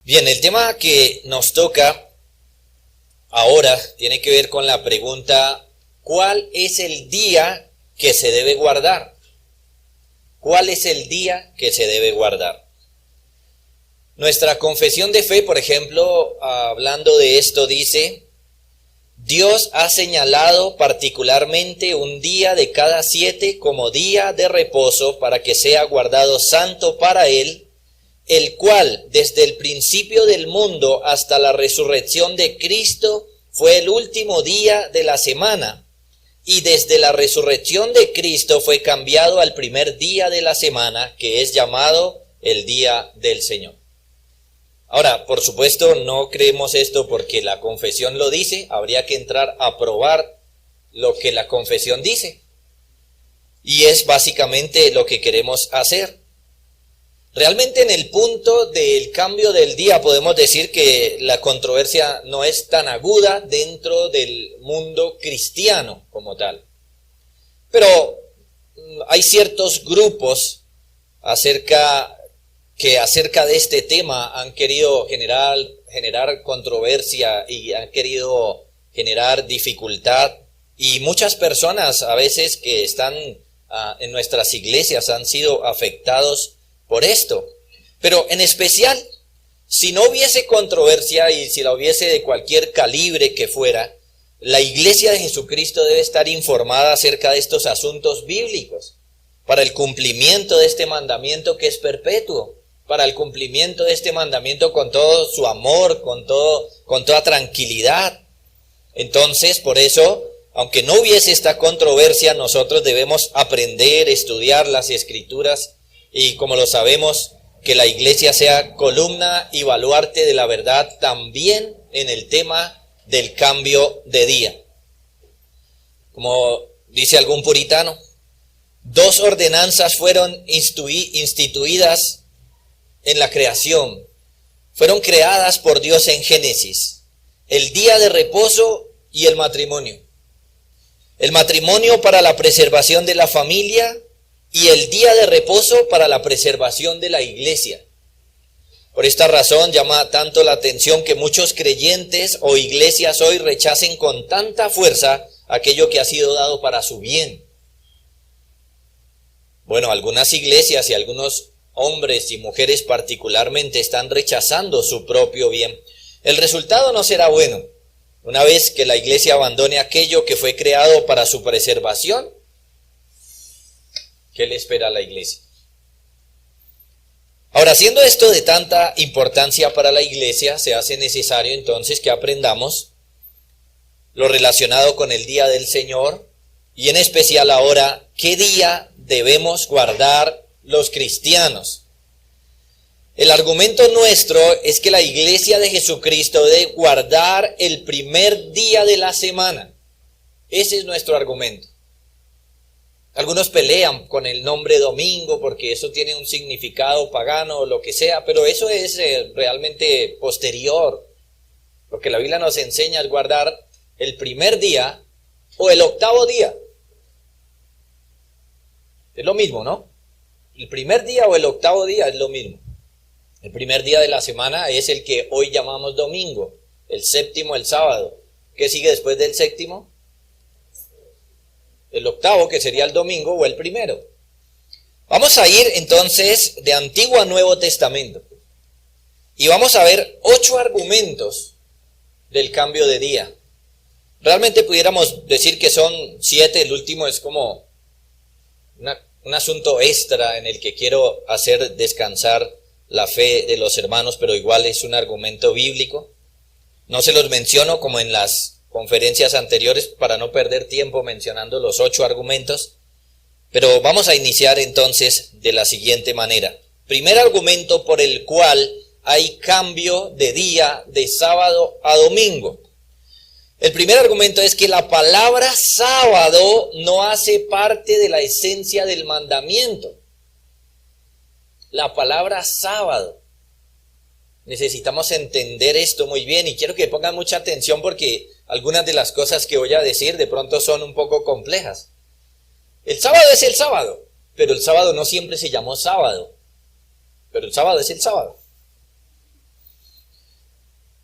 Bien, el tema que nos toca ahora tiene que ver con la pregunta: ¿cuál es el día que se debe guardar? ¿Cuál es el día que se debe guardar? Nuestra confesión de fe, por ejemplo, hablando de esto, dice: Dios ha señalado particularmente un día de cada 7 como día de reposo para que sea guardado santo para Él, el cual desde el principio del mundo hasta la resurrección de Cristo fue el último día de la semana, y desde la resurrección de Cristo fue cambiado al primer día de la semana, que es llamado el día del Señor. Ahora, por supuesto, no creemos esto porque la confesión lo dice. Habría que entrar a probar lo que la confesión dice. Y es básicamente lo que queremos hacer. Realmente en el punto del cambio del día podemos decir que la controversia no es tan aguda dentro del mundo cristiano como tal. Pero hay ciertos grupos acerca de este tema han querido generar controversia y han querido generar dificultad. Y muchas personas a veces que están en nuestras iglesias han sido afectados por esto. Pero en especial, si no hubiese controversia y si la hubiese de cualquier calibre que fuera, la iglesia de Jesucristo debe estar informada acerca de estos asuntos bíblicos para el cumplimiento de este mandamiento que es perpetuo, para el cumplimiento de este mandamiento con todo su amor, con toda tranquilidad. Entonces, por eso, aunque no hubiese esta controversia, nosotros debemos aprender, estudiar las Escrituras y, como lo sabemos, que la iglesia sea columna y baluarte de la verdad también en el tema del cambio de día. Como dice algún puritano, 2 ordenanzas fueron instituidas en la creación. Fueron creadas por Dios en Génesis: el día de reposo y el matrimonio. El matrimonio para la preservación de la familia y el día de reposo para la preservación de la iglesia. Por esta razón llama tanto la atención que muchos creyentes o iglesias hoy rechacen con tanta fuerza aquello que ha sido dado para su bien. Bueno, algunas iglesias y algunos hombres y mujeres particularmente están rechazando su propio bien. El resultado no será bueno. Una vez que la iglesia abandone aquello que fue creado para su preservación, ¿qué le espera a la iglesia? Ahora, siendo esto de tanta importancia para la iglesia, se hace necesario entonces que aprendamos lo relacionado con el día del Señor y en especial ahora, ¿qué día debemos guardar los cristianos? El argumento nuestro es que la iglesia de Jesucristo debe guardar el primer día de la semana. Ese es nuestro argumento. Algunos pelean con el nombre domingo porque eso tiene un significado pagano o lo que sea, pero eso es realmente posterior. Lo que la Biblia nos enseña es guardar el primer día o el octavo día. Es lo mismo, ¿no? El primer día o el octavo día es lo mismo. El primer día de la semana es el que hoy llamamos domingo, el séptimo, el sábado. ¿Qué sigue después del séptimo? El octavo, que sería el domingo, o el primero. Vamos a ir entonces de Antiguo a Nuevo Testamento y vamos a ver 8 argumentos del cambio de día. Realmente pudiéramos decir que son 7, el último es como un asunto extra en el que quiero hacer descansar la fe de los hermanos, pero igual es un argumento bíblico. No se los menciono como en las conferencias anteriores para no perder tiempo mencionando los 8 argumentos, pero vamos a iniciar entonces de la siguiente manera. Primer argumento por el cual hay cambio de día de sábado a domingo. El primer argumento es que la palabra sábado no hace parte de la esencia del mandamiento. La palabra sábado. Necesitamos entender esto muy bien y quiero que pongan mucha atención porque algunas de las cosas que voy a decir de pronto son un poco complejas. El sábado es el sábado, pero el sábado no siempre se llamó sábado. Pero el sábado es el sábado.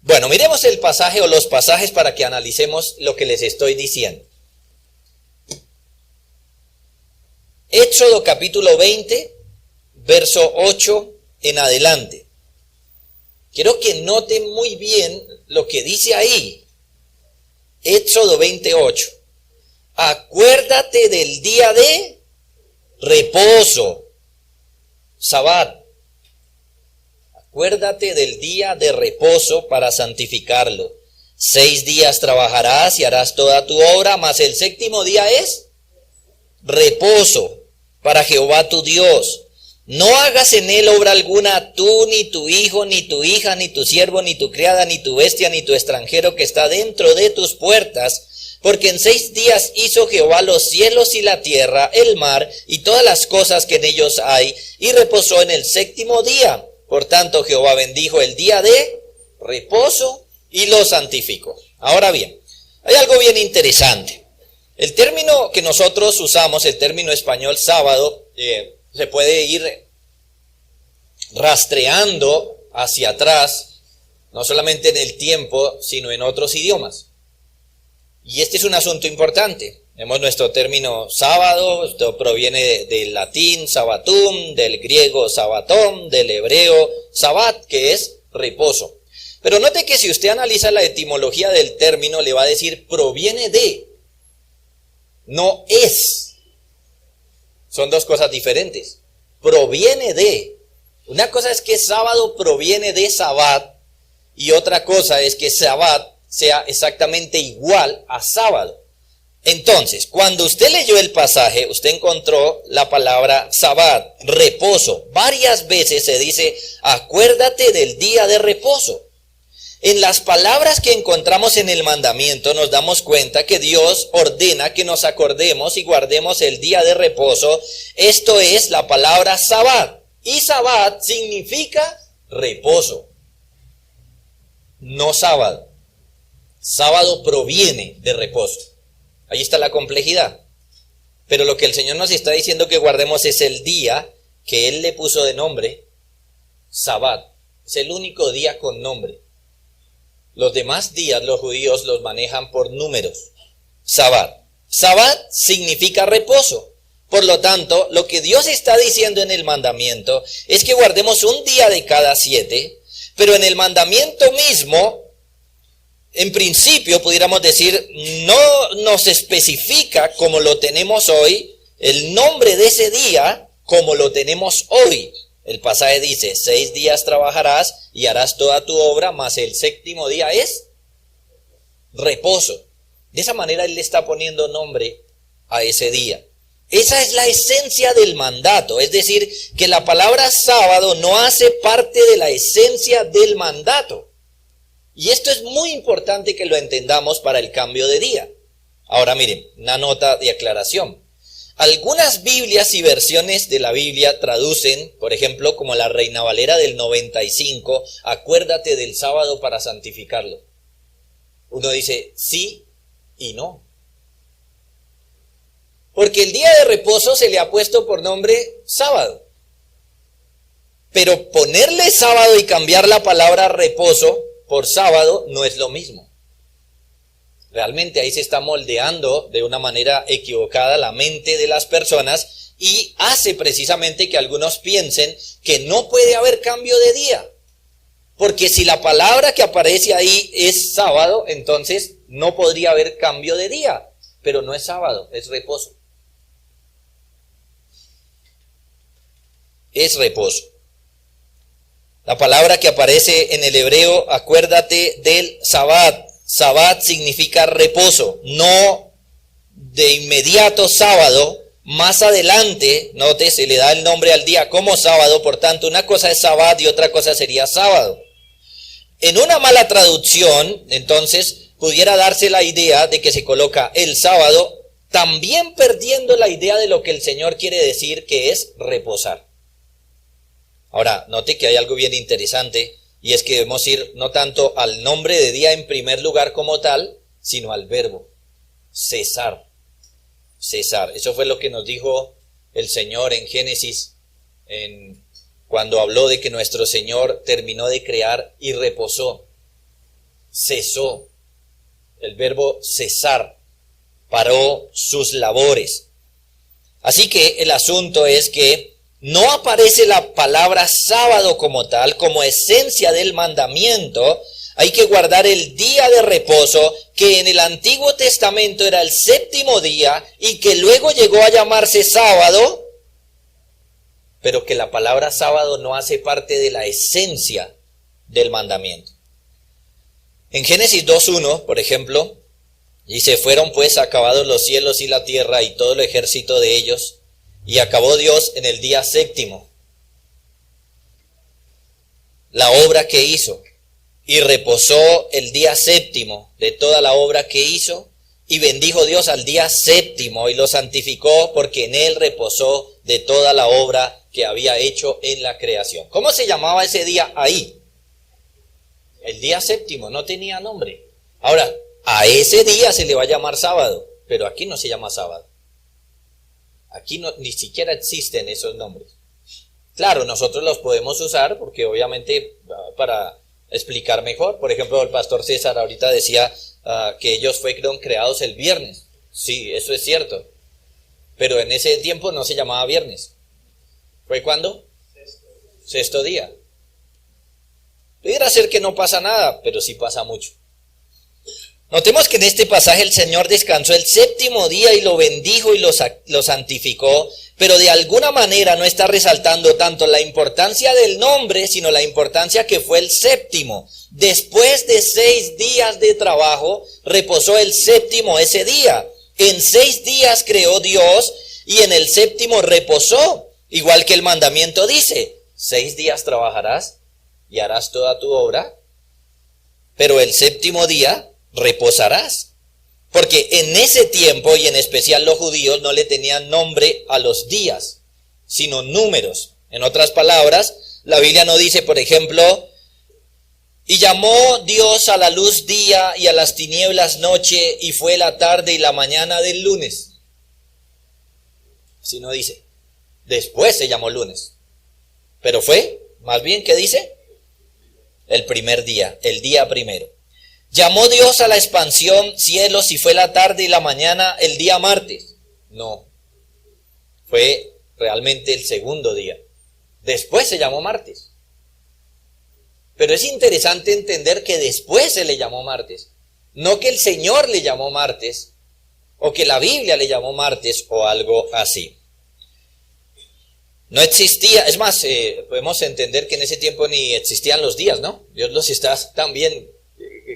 Bueno, miremos el pasaje o los pasajes para que analicemos lo que les estoy diciendo. Éxodo capítulo 20, verso 8 en adelante. Quiero que noten muy bien lo que dice ahí. Éxodo 28. Acuérdate del día de reposo, Sabbat. Acuérdate del día de reposo para santificarlo. 6 días trabajarás y harás toda tu obra, mas el séptimo día es reposo para Jehová tu Dios. No hagas en él obra alguna, tú, ni tu hijo, ni tu hija, ni tu siervo, ni tu criada, ni tu bestia, ni tu extranjero que está dentro de tus puertas, porque en 6 días hizo Jehová los cielos y la tierra, el mar, y todas las cosas que en ellos hay, y reposó en el séptimo día. Por tanto, Jehová bendijo el día de reposo y lo santificó. Ahora bien, hay algo bien interesante. El término que nosotros usamos, el término español sábado, se puede ir rastreando hacia atrás, no solamente en el tiempo, sino en otros idiomas. Y este es un asunto importante. Vemos nuestro término sábado, esto proviene del latín sabbatum, del griego sabbatón, del hebreo sabbat, que es reposo. Pero note que si usted analiza la etimología del término, le va a decir proviene de, no es. Son dos cosas diferentes. Proviene de. Una cosa es que sábado proviene de sabbat y otra cosa es que sabbat sea exactamente igual a sábado. Entonces, cuando usted leyó el pasaje, usted encontró la palabra sabbat, reposo. Varias veces se dice, acuérdate del día de reposo. En las palabras que encontramos en el mandamiento nos damos cuenta que Dios ordena que nos acordemos y guardemos el día de reposo. Esto es la palabra sabbat. Y sabbat significa reposo, no sábado. Sábado proviene de reposo. Ahí está la complejidad. Pero lo que el Señor nos está diciendo que guardemos es el día que Él le puso de nombre, sabbat. Es el único día con nombre. Los demás días los judíos los manejan por números. Sabbat. Sabbat significa reposo. Por lo tanto, lo que Dios está diciendo en el mandamiento es que guardemos un día de cada 7, pero en el mandamiento mismo, en principio pudiéramos decir, no nos especifica como lo tenemos hoy, el nombre de ese día como lo tenemos hoy. El pasaje dice, 6 días trabajarás y harás toda tu obra, mas el séptimo día es reposo. De esa manera Él le está poniendo nombre a ese día. Esa es la esencia del mandato, es decir, que la palabra sábado no hace parte de la esencia del mandato. Y esto es muy importante que lo entendamos para el cambio de día. Ahora miren, una nota de aclaración. Algunas Biblias y versiones de la Biblia traducen, por ejemplo, como la Reina Valera del 95, acuérdate del sábado para santificarlo. Uno dice sí y no. Porque el día de reposo se le ha puesto por nombre sábado. Pero ponerle sábado y cambiar la palabra reposo por sábado no es lo mismo. Realmente ahí se está moldeando de una manera equivocada la mente de las personas y hace precisamente que algunos piensen que no puede haber cambio de día. Porque si la palabra que aparece ahí es sábado, entonces no podría haber cambio de día. Pero no es sábado, es reposo. Es reposo. La palabra que aparece en el hebreo, acuérdate del sabbat. Sabbat significa reposo, no de inmediato sábado. Más adelante, note, se le da el nombre al día como sábado, por tanto, una cosa es sabbat y otra cosa sería sábado. En una mala traducción, entonces, pudiera darse la idea de que se coloca el sábado, también perdiendo la idea de lo que el Señor quiere decir que es reposar. Ahora, note que hay algo bien interesante, y es que debemos ir no tanto al nombre de día en primer lugar como tal, sino al verbo, cesar. Cesar. Eso fue lo que nos dijo el Señor en Génesis, cuando habló de que nuestro Señor terminó de crear y reposó. cesó. El verbo cesar, paró sus labores. Así que el asunto es que no aparece la palabra sábado como tal, como esencia del mandamiento. Hay que guardar el día de reposo, que en el Antiguo Testamento era el séptimo día y que luego llegó a llamarse sábado, pero que la palabra sábado no hace parte de la esencia del mandamiento. En Génesis 2:1, por ejemplo, dice: fueron pues acabados los cielos y la tierra y todo el ejército de ellos, y acabó Dios en el día séptimo la obra que hizo, y reposó el día séptimo de toda la obra que hizo, y bendijo Dios al día séptimo y lo santificó, porque en él reposó de toda la obra que había hecho en la creación. ¿Cómo se llamaba ese día ahí? El día séptimo, no tenía nombre. Ahora, a ese día se le va a llamar sábado, pero aquí no se llama sábado. Aquí no, ni siquiera existen esos nombres. Claro, nosotros los podemos usar porque obviamente para explicar mejor. Por ejemplo, el pastor César ahorita decía que ellos fueron creados el viernes. Sí, eso es cierto. Pero en ese tiempo no se llamaba viernes. ¿Fue cuándo? Sexto día. Pudiera ser que no pasa nada, pero sí pasa mucho. Notemos que en este pasaje el Señor descansó el séptimo día y lo bendijo y lo santificó, pero de alguna manera no está resaltando tanto la importancia del nombre, sino la importancia que fue el séptimo. Después de 6 días de trabajo, reposó el séptimo ese día. En 6 días creó Dios y en el séptimo reposó, igual que el mandamiento dice: 6 días trabajarás y harás toda tu obra, pero el séptimo día reposarás. Porque en ese tiempo, y en especial los judíos, no le tenían nombre a los días, sino números. En otras palabras, la Biblia no dice, por ejemplo, y llamó Dios a la luz día y a las tinieblas noche, y fue la tarde y la mañana del lunes. Así no dice. Después se llamó lunes. Pero fue, más bien, ¿qué dice? El primer día, el día primero. ¿Llamó Dios a la expansión cielos y fue la tarde y la mañana el día martes? No. Fue realmente el segundo día. Después se llamó martes. Pero es interesante entender que después se le llamó martes. No que el Señor le llamó martes, o que la Biblia le llamó martes, o algo así. No existía, es más, podemos entender que en ese tiempo ni existían los días, ¿no? Dios los está también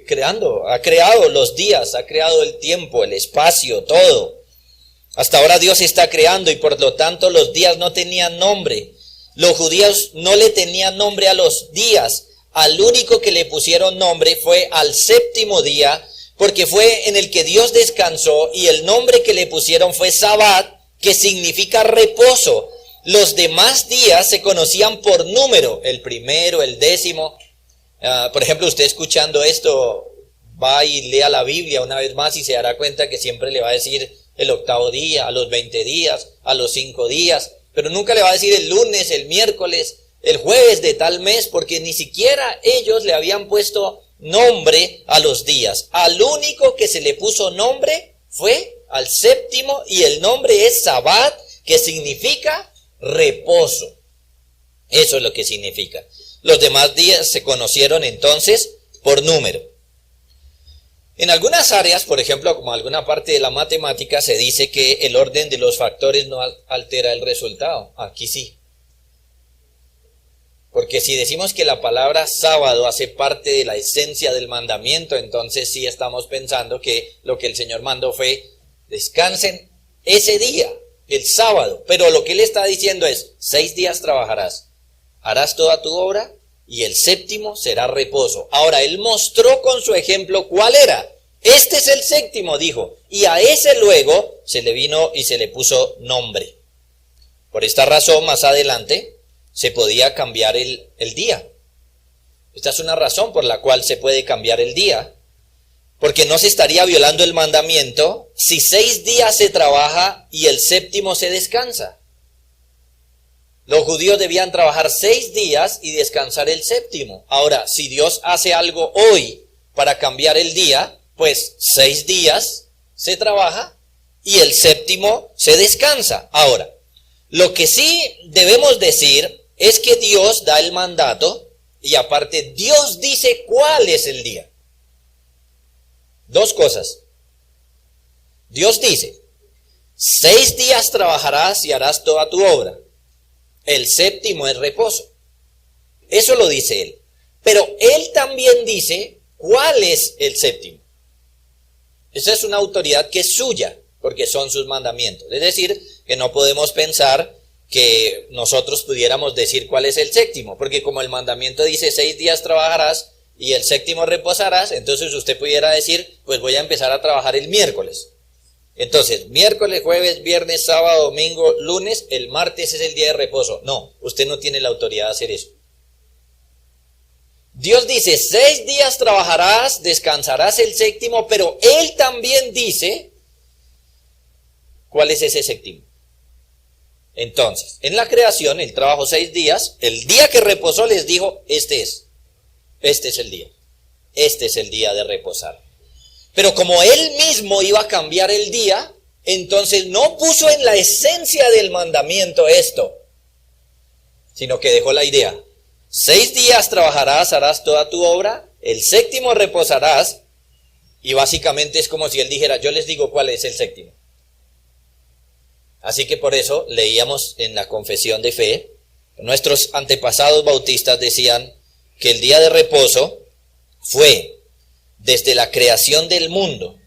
creando, ha creado los días, ha creado el tiempo, el espacio, todo. Hasta ahora Dios está creando y por lo tanto los días no tenían nombre. Los judíos no le tenían nombre a los días. Al único que le pusieron nombre fue al séptimo día, porque fue en el que Dios descansó, y el nombre que le pusieron fue Sabbat, que significa reposo. Los demás días se conocían por número, el primero, el décimo. Por ejemplo, usted escuchando esto, va y lea la Biblia una vez más y se dará cuenta que siempre le va a decir el octavo día, a los 20 días, a los 5 días, pero nunca le va a decir el lunes, el miércoles, el jueves de tal mes, porque ni siquiera ellos le habían puesto nombre a los días. Al único que se le puso nombre fue al séptimo, y el nombre es Sabbat, que significa reposo. Eso es lo que significa. Los demás días se conocieron entonces por número. En algunas áreas, por ejemplo, como alguna parte de la matemática, se dice que el orden de los factores no altera el resultado. Aquí sí. Porque si decimos que la palabra sábado hace parte de la esencia del mandamiento, entonces sí estamos pensando que lo que el Señor mandó fue: descansen ese día, el sábado. Pero lo que Él está diciendo es: 6 días trabajarás, harás toda tu obra, y el séptimo será reposo. Ahora, Él mostró con su ejemplo cuál era. Este es el séptimo, dijo, y a ese luego se le vino y se le puso nombre. Por esta razón, más adelante, se podía cambiar el día. Esta es una razón por la cual se puede cambiar el día, porque no se estaría violando el mandamiento si 6 días se trabaja y el séptimo se descansa. Los judíos debían trabajar 6 días y descansar el séptimo. Ahora, si Dios hace algo hoy, para cambiar el día, pues 6 días se trabaja y el séptimo se descansa. Ahora, lo que sí debemos decir es que Dios da el mandato y aparte Dios dice cuál es el día. Dos cosas. Dios dice, 6 días trabajarás y harás toda tu obra. El séptimo es reposo. Eso lo dice Él. Pero Él también dice cuál es el séptimo. Esa es una autoridad que es suya, porque son sus mandamientos. Es decir, que no podemos pensar que nosotros pudiéramos decir cuál es el séptimo, porque como el mandamiento dice 6 días trabajarás y el séptimo reposarás, entonces usted pudiera decir, pues voy a empezar a trabajar el miércoles. Entonces, miércoles, jueves, viernes, sábado, domingo, lunes, el martes es el día de reposo. No, usted no tiene la autoridad de hacer eso. Dios dice, 6 días trabajarás, descansarás el séptimo, pero Él también dice, ¿cuál es ese séptimo? Entonces, en la creación, Él trabajó 6 días, el día que reposó les dijo, este es el día, este es el día de reposar. Pero como Él mismo iba a cambiar el día, entonces no puso en la esencia del mandamiento esto, sino que dejó la idea. 6 días trabajarás, harás toda tu obra, el séptimo reposarás, y básicamente es como si Él dijera, yo les digo cuál es el séptimo. Así que por eso leíamos en la confesión de fe, nuestros antepasados bautistas decían que el día de reposo fue desde la creación del mundo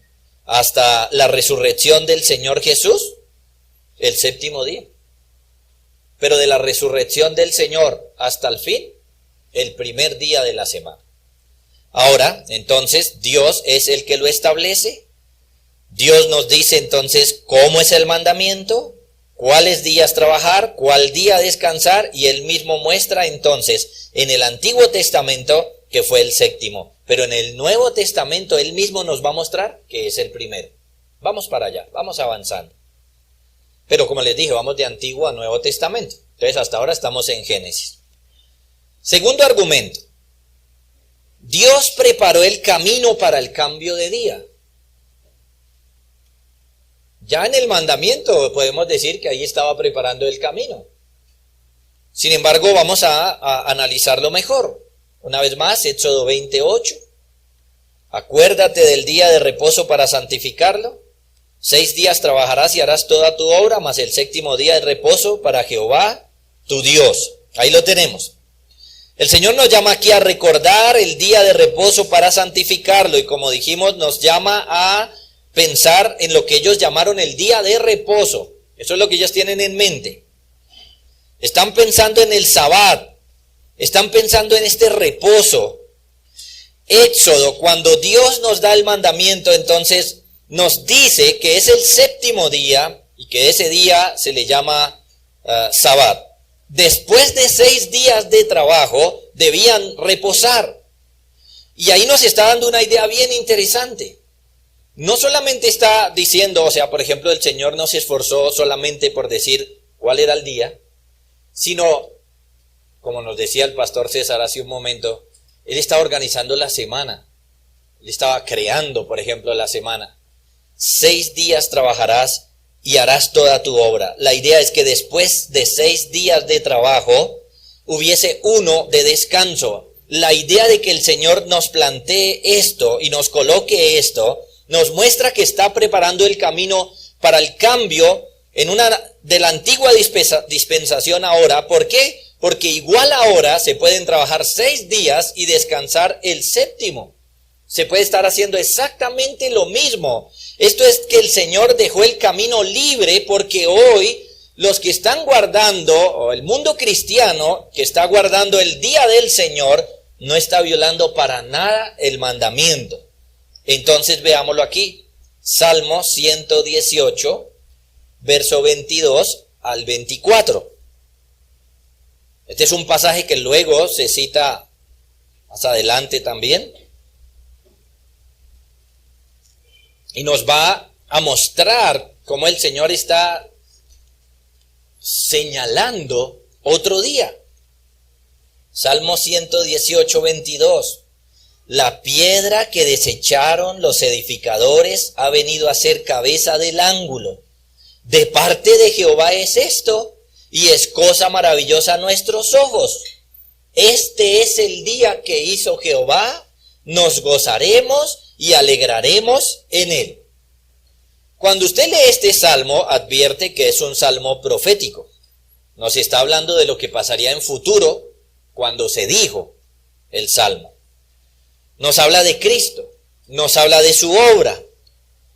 hasta la resurrección del Señor Jesús, el séptimo día. Pero de la resurrección del Señor hasta el fin, el primer día de la semana. Ahora, entonces, Dios es el que lo establece. Dios nos dice entonces cómo es el mandamiento, cuáles días trabajar, cuál día descansar, y Él mismo muestra entonces en el Antiguo Testamento que fue el séptimo. Pero en el Nuevo Testamento Él mismo nos va a mostrar que es el primero. Vamos para allá, vamos avanzando. Pero como les dije, vamos de Antiguo a Nuevo Testamento. Entonces hasta ahora estamos en Génesis. Segundo argumento. Dios preparó el camino para el cambio de día. Ya en el mandamiento podemos decir que ahí estaba preparando el camino. Sin embargo, vamos a analizarlo mejor. Una vez más, Éxodo 28. Acuérdate del día de reposo para santificarlo. 6 días trabajarás y harás toda tu obra, mas el séptimo día de reposo para Jehová, tu Dios. Ahí lo tenemos. El Señor nos llama aquí a recordar el día de reposo para santificarlo. Y como dijimos, nos llama a pensar en lo que ellos llamaron el día de reposo. Eso es lo que ellos tienen en mente. Están pensando en el Sabbat. Están pensando en este reposo. Éxodo, cuando Dios nos da el mandamiento, entonces nos dice que es el séptimo día y que ese día se le llama Sabbat. Después de 6 días de trabajo, debían reposar. Y ahí nos está dando una idea bien interesante. No solamente está diciendo, o sea, por ejemplo, el Señor no se esforzó solamente por decir cuál era el día, sino, como nos decía el pastor César hace un momento, Él estaba organizando la semana. Él estaba creando, por ejemplo, la semana. 6 días trabajarás y harás toda tu obra. La idea es que después de 6 días de trabajo, hubiese uno de descanso. La idea de que el Señor nos plantee esto y nos coloque esto, nos muestra que está preparando el camino para el cambio de la antigua dispensación ahora. ¿Por qué? Porque igual ahora se pueden trabajar 6 días y descansar el séptimo. Se puede estar haciendo exactamente lo mismo. Esto es que el Señor dejó el camino libre porque hoy los que están guardando, o el mundo cristiano que está guardando el día del Señor, no está violando para nada el mandamiento. Entonces veámoslo aquí. Salmo 118, verso 22 al 24. Este es un pasaje que luego se cita más adelante también. Y nos va a mostrar cómo el Señor está señalando otro día. Salmo 118, 22. La piedra que desecharon los edificadores ha venido a ser cabeza del ángulo. De parte de Jehová es esto, y es cosa maravillosa a nuestros ojos. Este es el día que hizo Jehová, nos gozaremos y alegraremos en él. Cuando usted lee este salmo, advierte que es un salmo profético. Nos está hablando de lo que pasaría en futuro cuando se dijo el salmo. Nos habla de Cristo, nos habla de su obra.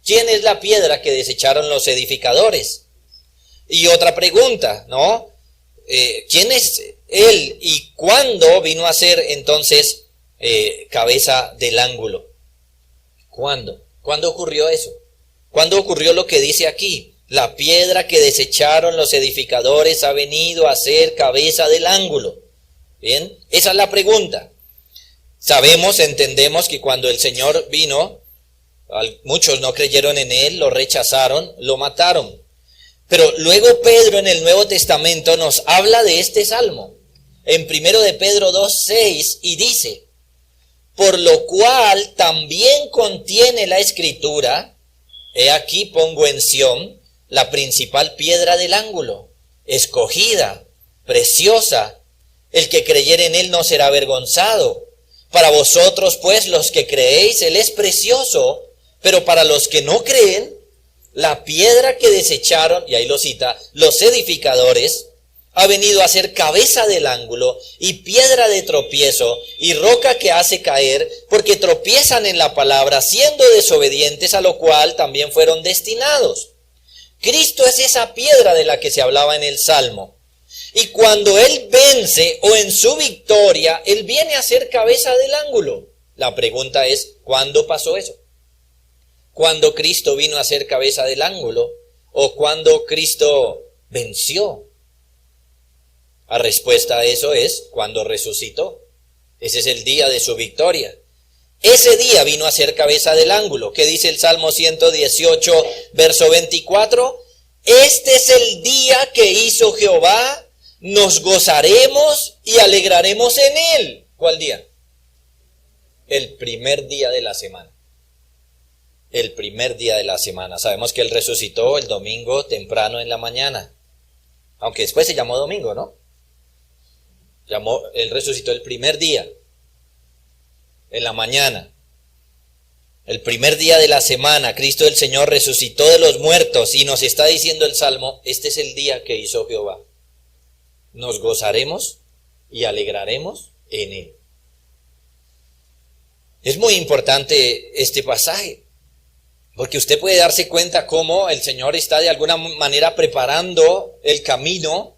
¿Quién es la piedra que desecharon los edificadores? Y otra pregunta, ¿no? ¿Quién es él y cuándo vino a ser entonces cabeza del ángulo? ¿Cuándo? ¿Cuándo ocurrió eso? ¿Cuándo ocurrió lo que dice aquí? La piedra que desecharon los edificadores ha venido a ser cabeza del ángulo. Bien, esa es la pregunta. Sabemos, entendemos que cuando el Señor vino, muchos no creyeron en él, lo rechazaron, lo mataron. Pero luego Pedro en el Nuevo Testamento nos habla de este salmo. En 1 de Pedro 2:6 y dice: por lo cual también contiene la Escritura, he aquí pongo en Sión la principal piedra del ángulo, escogida, preciosa, el que creyere en él no será avergonzado. Para vosotros, pues, los que creéis, él es precioso, pero para los que no creen, la piedra que desecharon, y ahí lo cita, los edificadores, ha venido a ser cabeza del ángulo y piedra de tropiezo y roca que hace caer, porque tropiezan en la palabra, siendo desobedientes, a lo cual también fueron destinados. Cristo es esa piedra de la que se hablaba en el Salmo. Y cuando Él vence o en su victoria, Él viene a ser cabeza del ángulo. La pregunta es, ¿cuándo pasó eso? ¿Cuándo Cristo vino a ser cabeza del ángulo? ¿O cuándo Cristo venció? La respuesta a eso es cuando resucitó. Ese es el día de su victoria. Ese día vino a ser cabeza del ángulo. ¿Qué dice el Salmo 118, verso 24? Este es el día que hizo Jehová, nos gozaremos y alegraremos en él. ¿Cuál día? El primer día de la semana. El primer día de la semana. Sabemos que él resucitó el domingo temprano en la mañana. Aunque después se llamó domingo, ¿no? Él resucitó el primer día, en la mañana. El primer día de la semana, Cristo el Señor resucitó de los muertos y nos está diciendo el Salmo, este es el día que hizo Jehová. Nos gozaremos y alegraremos en él. Es muy importante este pasaje, porque usted puede darse cuenta cómo el Señor está de alguna manera preparando el camino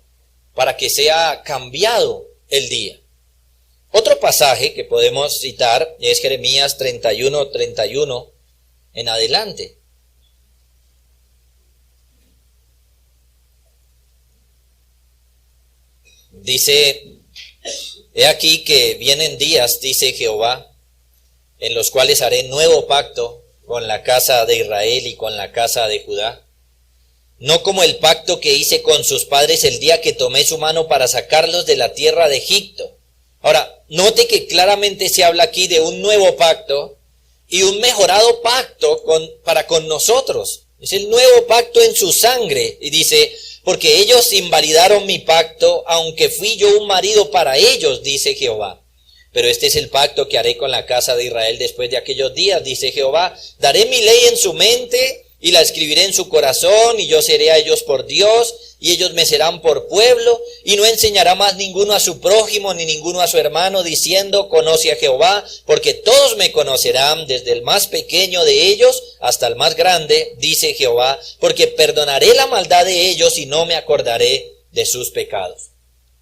para que sea cambiado el día. Otro pasaje que podemos citar es Jeremías 31:31 en adelante. Dice, he aquí que vienen días, dice Jehová, en los cuales haré nuevo pacto con la casa de Israel y con la casa de Judá. No como el pacto que hice con sus padres el día que tomé su mano para sacarlos de la tierra de Egipto. Ahora, note que claramente se habla aquí de un nuevo pacto y un mejorado pacto para con nosotros. Es el nuevo pacto en su sangre. Y dice, porque ellos invalidaron mi pacto, aunque fui yo un marido para ellos, dice Jehová. Pero este es el pacto que haré con la casa de Israel después de aquellos días, dice Jehová. Daré mi ley en su mente y la escribiré en su corazón, y yo seré a ellos por Dios, y ellos me serán por pueblo, y no enseñará más ninguno a su prójimo, ni ninguno a su hermano, diciendo, conoce a Jehová, porque todos me conocerán, desde el más pequeño de ellos hasta el más grande, dice Jehová, porque perdonaré la maldad de ellos y no me acordaré de sus pecados.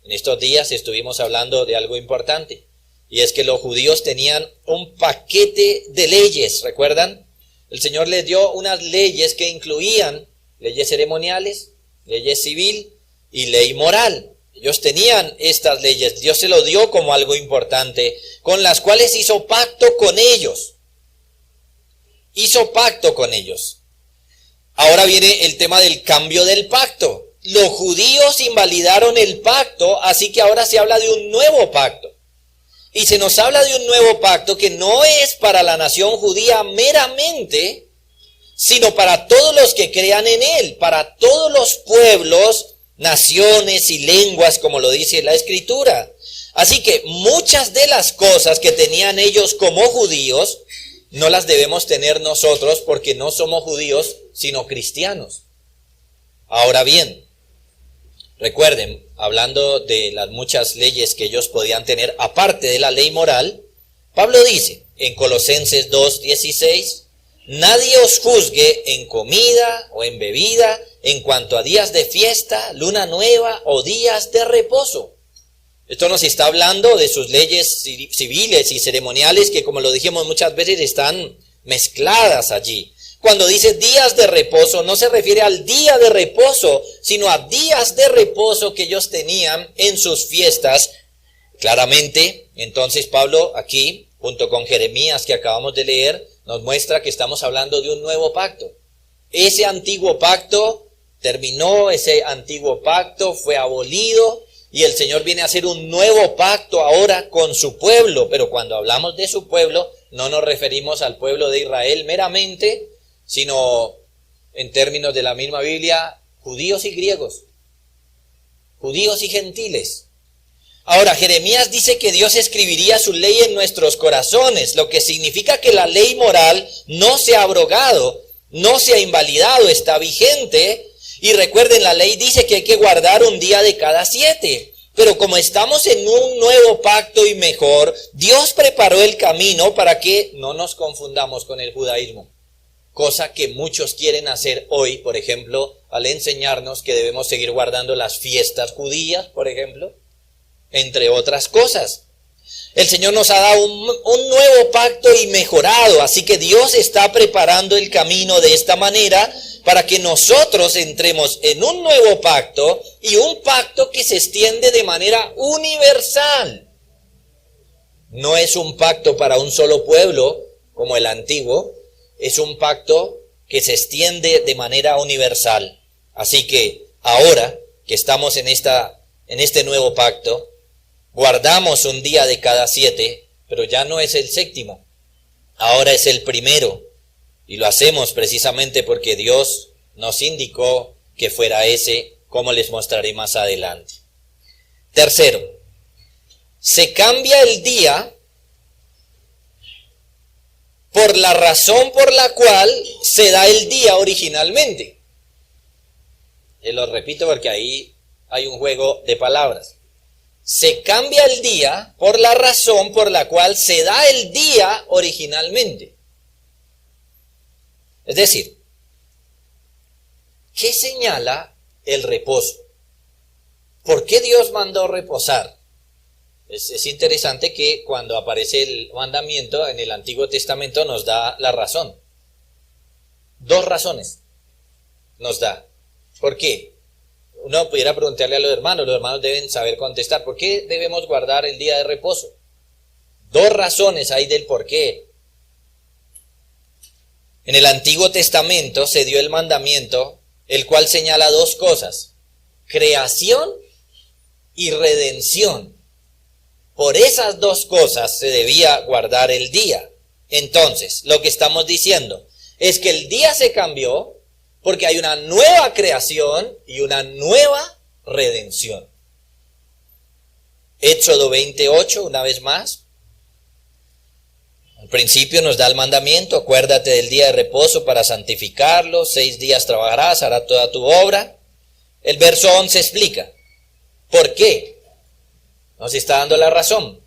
En estos días estuvimos hablando de algo importante, y es que los judíos tenían un paquete de leyes, ¿recuerdan? El Señor les dio unas leyes que incluían leyes ceremoniales, leyes civil y ley moral. Ellos tenían estas leyes, Dios se lo dio como algo importante, con las cuales hizo pacto con ellos. Hizo pacto con ellos. Ahora viene el tema del cambio del pacto. Los judíos invalidaron el pacto, así que ahora se habla de un nuevo pacto. Y se nos habla de un nuevo pacto que no es para la nación judía meramente, sino para todos los que crean en él, para todos los pueblos, naciones y lenguas, como lo dice la Escritura. Así que muchas de las cosas que tenían ellos como judíos, no las debemos tener nosotros porque no somos judíos, sino cristianos. Ahora bien, recuerden, hablando de las muchas leyes que ellos podían tener, aparte de la ley moral, Pablo dice en Colosenses 2:16, nadie os juzgue en comida o en bebida, en cuanto a días de fiesta, luna nueva o días de reposo. Esto nos está hablando de sus leyes civiles y ceremoniales que, como lo dijimos muchas veces, están mezcladas allí. Cuando dice días de reposo, no se refiere al día de reposo, sino a días de reposo que ellos tenían en sus fiestas. Claramente, entonces Pablo aquí, junto con Jeremías que acabamos de leer, nos muestra que estamos hablando de un nuevo pacto. Ese antiguo pacto terminó, ese antiguo pacto fue abolido y el Señor viene a hacer un nuevo pacto ahora con su pueblo. Pero cuando hablamos de su pueblo, no nos referimos al pueblo de Israel meramente, sino en términos de la misma Biblia, judíos y griegos, judíos y gentiles. Ahora, Jeremías dice que Dios escribiría su ley en nuestros corazones, lo que significa que la ley moral no se ha abrogado, no se ha invalidado, está vigente. Y recuerden, la ley dice que hay que guardar un día de cada 7. Pero como estamos en un nuevo pacto y mejor, Dios preparó el camino para que no nos confundamos con el judaísmo. Cosa que muchos quieren hacer hoy, por ejemplo, al enseñarnos que debemos seguir guardando las fiestas judías, por ejemplo, entre otras cosas. El Señor nos ha dado un nuevo pacto y mejorado, así que Dios está preparando el camino de esta manera para que nosotros entremos en un nuevo pacto y un pacto que se extiende de manera universal. No es un pacto para un solo pueblo como el antiguo, es un pacto que se extiende de manera universal. Así que ahora que estamos en este nuevo pacto, guardamos un día de cada 7, pero ya no es el 7º, ahora es el primero. Y lo hacemos precisamente porque Dios nos indicó que fuera ese, como les mostraré más adelante. Tercero, se cambia el día por la razón por la cual se da el día originalmente. Lo repito porque ahí hay un juego de palabras. Se cambia el día por la razón por la cual se da el día originalmente. Es decir, ¿qué señala el reposo? ¿Por qué Dios mandó reposar? Es interesante que cuando aparece el mandamiento en el Antiguo Testamento nos da la razón. 2 razones nos da. ¿Por qué? Uno pudiera preguntarle a los hermanos deben saber contestar. ¿Por qué debemos guardar el día de reposo? 2 razones hay del por qué. En el Antiguo Testamento se dio el mandamiento, el cual señala 2 cosas: creación y redención. Por esas 2 cosas se debía guardar el día. Entonces, lo que estamos diciendo es que el día se cambió porque hay una nueva creación y una nueva redención. Éxodo 28, una vez más. Al principio nos da el mandamiento: acuérdate del día de reposo para santificarlo, 6 días trabajarás, harás toda tu obra. El verso 11 explica ¿por qué? Nos está dando la razón.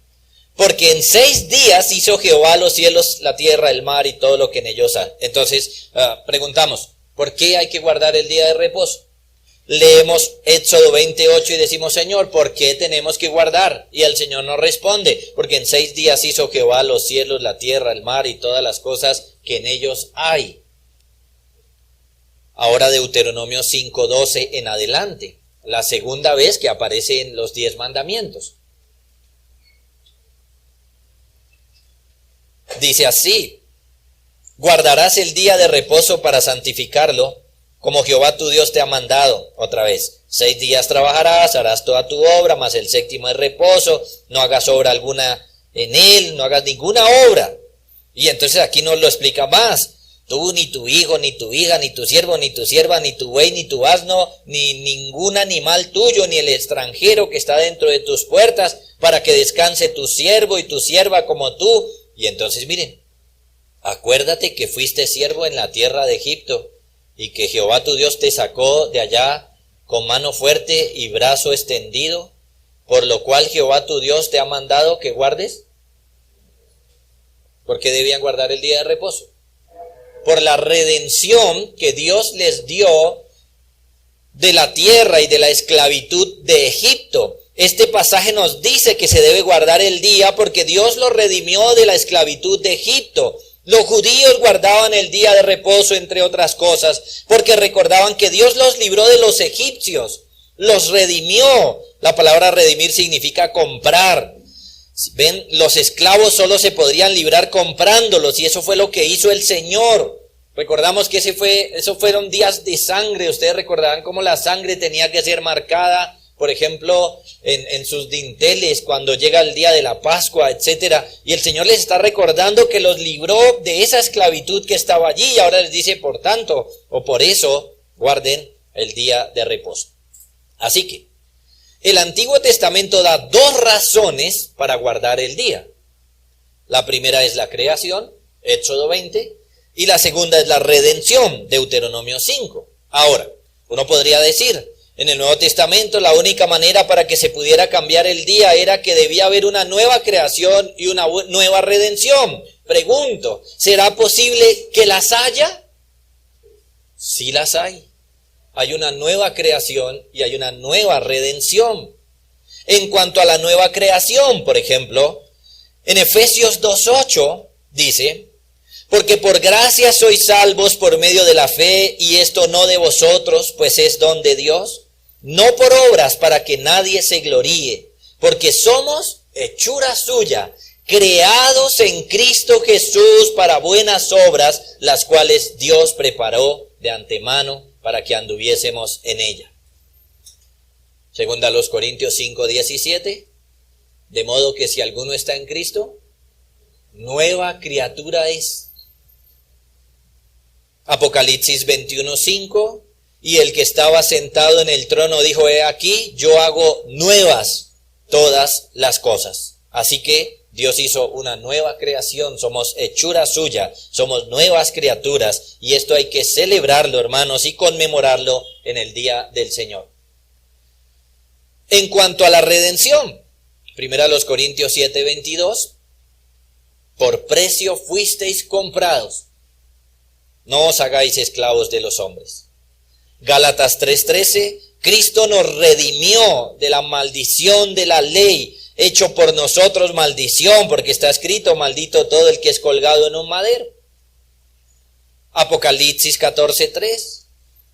Porque en 6 días hizo Jehová los cielos, la tierra, el mar y todo lo que en ellos hay. Entonces, preguntamos, ¿por qué hay que guardar el día de reposo? Leemos Éxodo 28 y decimos, Señor, ¿por qué tenemos que guardar? Y el Señor nos responde, porque en 6 días hizo Jehová los cielos, la tierra, el mar y todas las cosas que en ellos hay. Ahora Deuteronomio 5:12 en adelante, la segunda vez que aparecen los 10 mandamientos. Dice así: guardarás el día de reposo para santificarlo, como Jehová tu Dios te ha mandado. Otra vez, 6 días trabajarás, harás toda tu obra, mas el 7º es reposo, no hagas obra alguna en él, no hagas ninguna obra. Y entonces aquí nos lo explica más. Tú, ni tu hijo, ni tu hija, ni tu siervo, ni tu sierva, ni tu buey, ni tu asno, ni ningún animal tuyo, ni el extranjero que está dentro de tus puertas, para que descanse tu siervo y tu sierva como tú. Y entonces miren, acuérdate que fuiste siervo en la tierra de Egipto, y que Jehová tu Dios te sacó de allá con mano fuerte y brazo extendido, por lo cual Jehová tu Dios te ha mandado que guardes. ¿Por qué debían guardar el día de reposo? Por la redención que Dios les dio de la tierra y de la esclavitud de Egipto. Este pasaje nos dice que se debe guardar el día porque Dios los redimió de la esclavitud de Egipto. Los judíos guardaban el día de reposo, entre otras cosas, porque recordaban que Dios los libró de los egipcios, los redimió. La palabra redimir significa comprar. Ven, los esclavos solo se podrían librar comprándolos, y eso fue lo que hizo el Señor. Recordamos que esos fueron días de sangre. Ustedes recordarán cómo la sangre tenía que ser marcada, por ejemplo, en sus dinteles cuando llega el día de la Pascua, etcétera. Y el Señor les está recordando que los libró de esa esclavitud que estaba allí, y ahora les dice, por tanto, o por eso, guarden el día de reposo. Así que el Antiguo Testamento da dos razones para guardar el día. La primera es la creación, Éxodo 20, y la segunda es la redención, Deuteronomio 5. Ahora, uno podría decir, en el Nuevo Testamento la única manera para que se pudiera cambiar el día era que debía haber una nueva creación y una nueva redención. Pregunto, ¿será posible que las haya? Sí las hay. Hay una nueva creación y hay una nueva redención. En cuanto a la nueva creación, por ejemplo, en Efesios 2:8 dice, porque por gracia sois salvos por medio de la fe, y esto no de vosotros, pues es don de Dios, no por obras para que nadie se gloríe, porque somos hechura suya, creados en Cristo Jesús para buenas obras, las cuales Dios preparó de antemano para que anduviésemos en ella. Segunda a los Corintios 5:17, de modo que si alguno está en Cristo, nueva criatura es. Apocalipsis 21:5, y el que estaba sentado en el trono dijo, he aquí, yo hago nuevas todas las cosas. Así que Dios hizo una nueva creación, somos hechura suya, somos nuevas criaturas, y esto hay que celebrarlo, hermanos, y conmemorarlo en el día del Señor. En cuanto a la redención, 1 Corintios 7:22, por precio fuisteis comprados, no os hagáis esclavos de los hombres. Gálatas 3:13, Cristo nos redimió de la maldición de la ley, hecho por nosotros maldición, porque está escrito, maldito todo el que es colgado en un madero. Apocalipsis 14:3,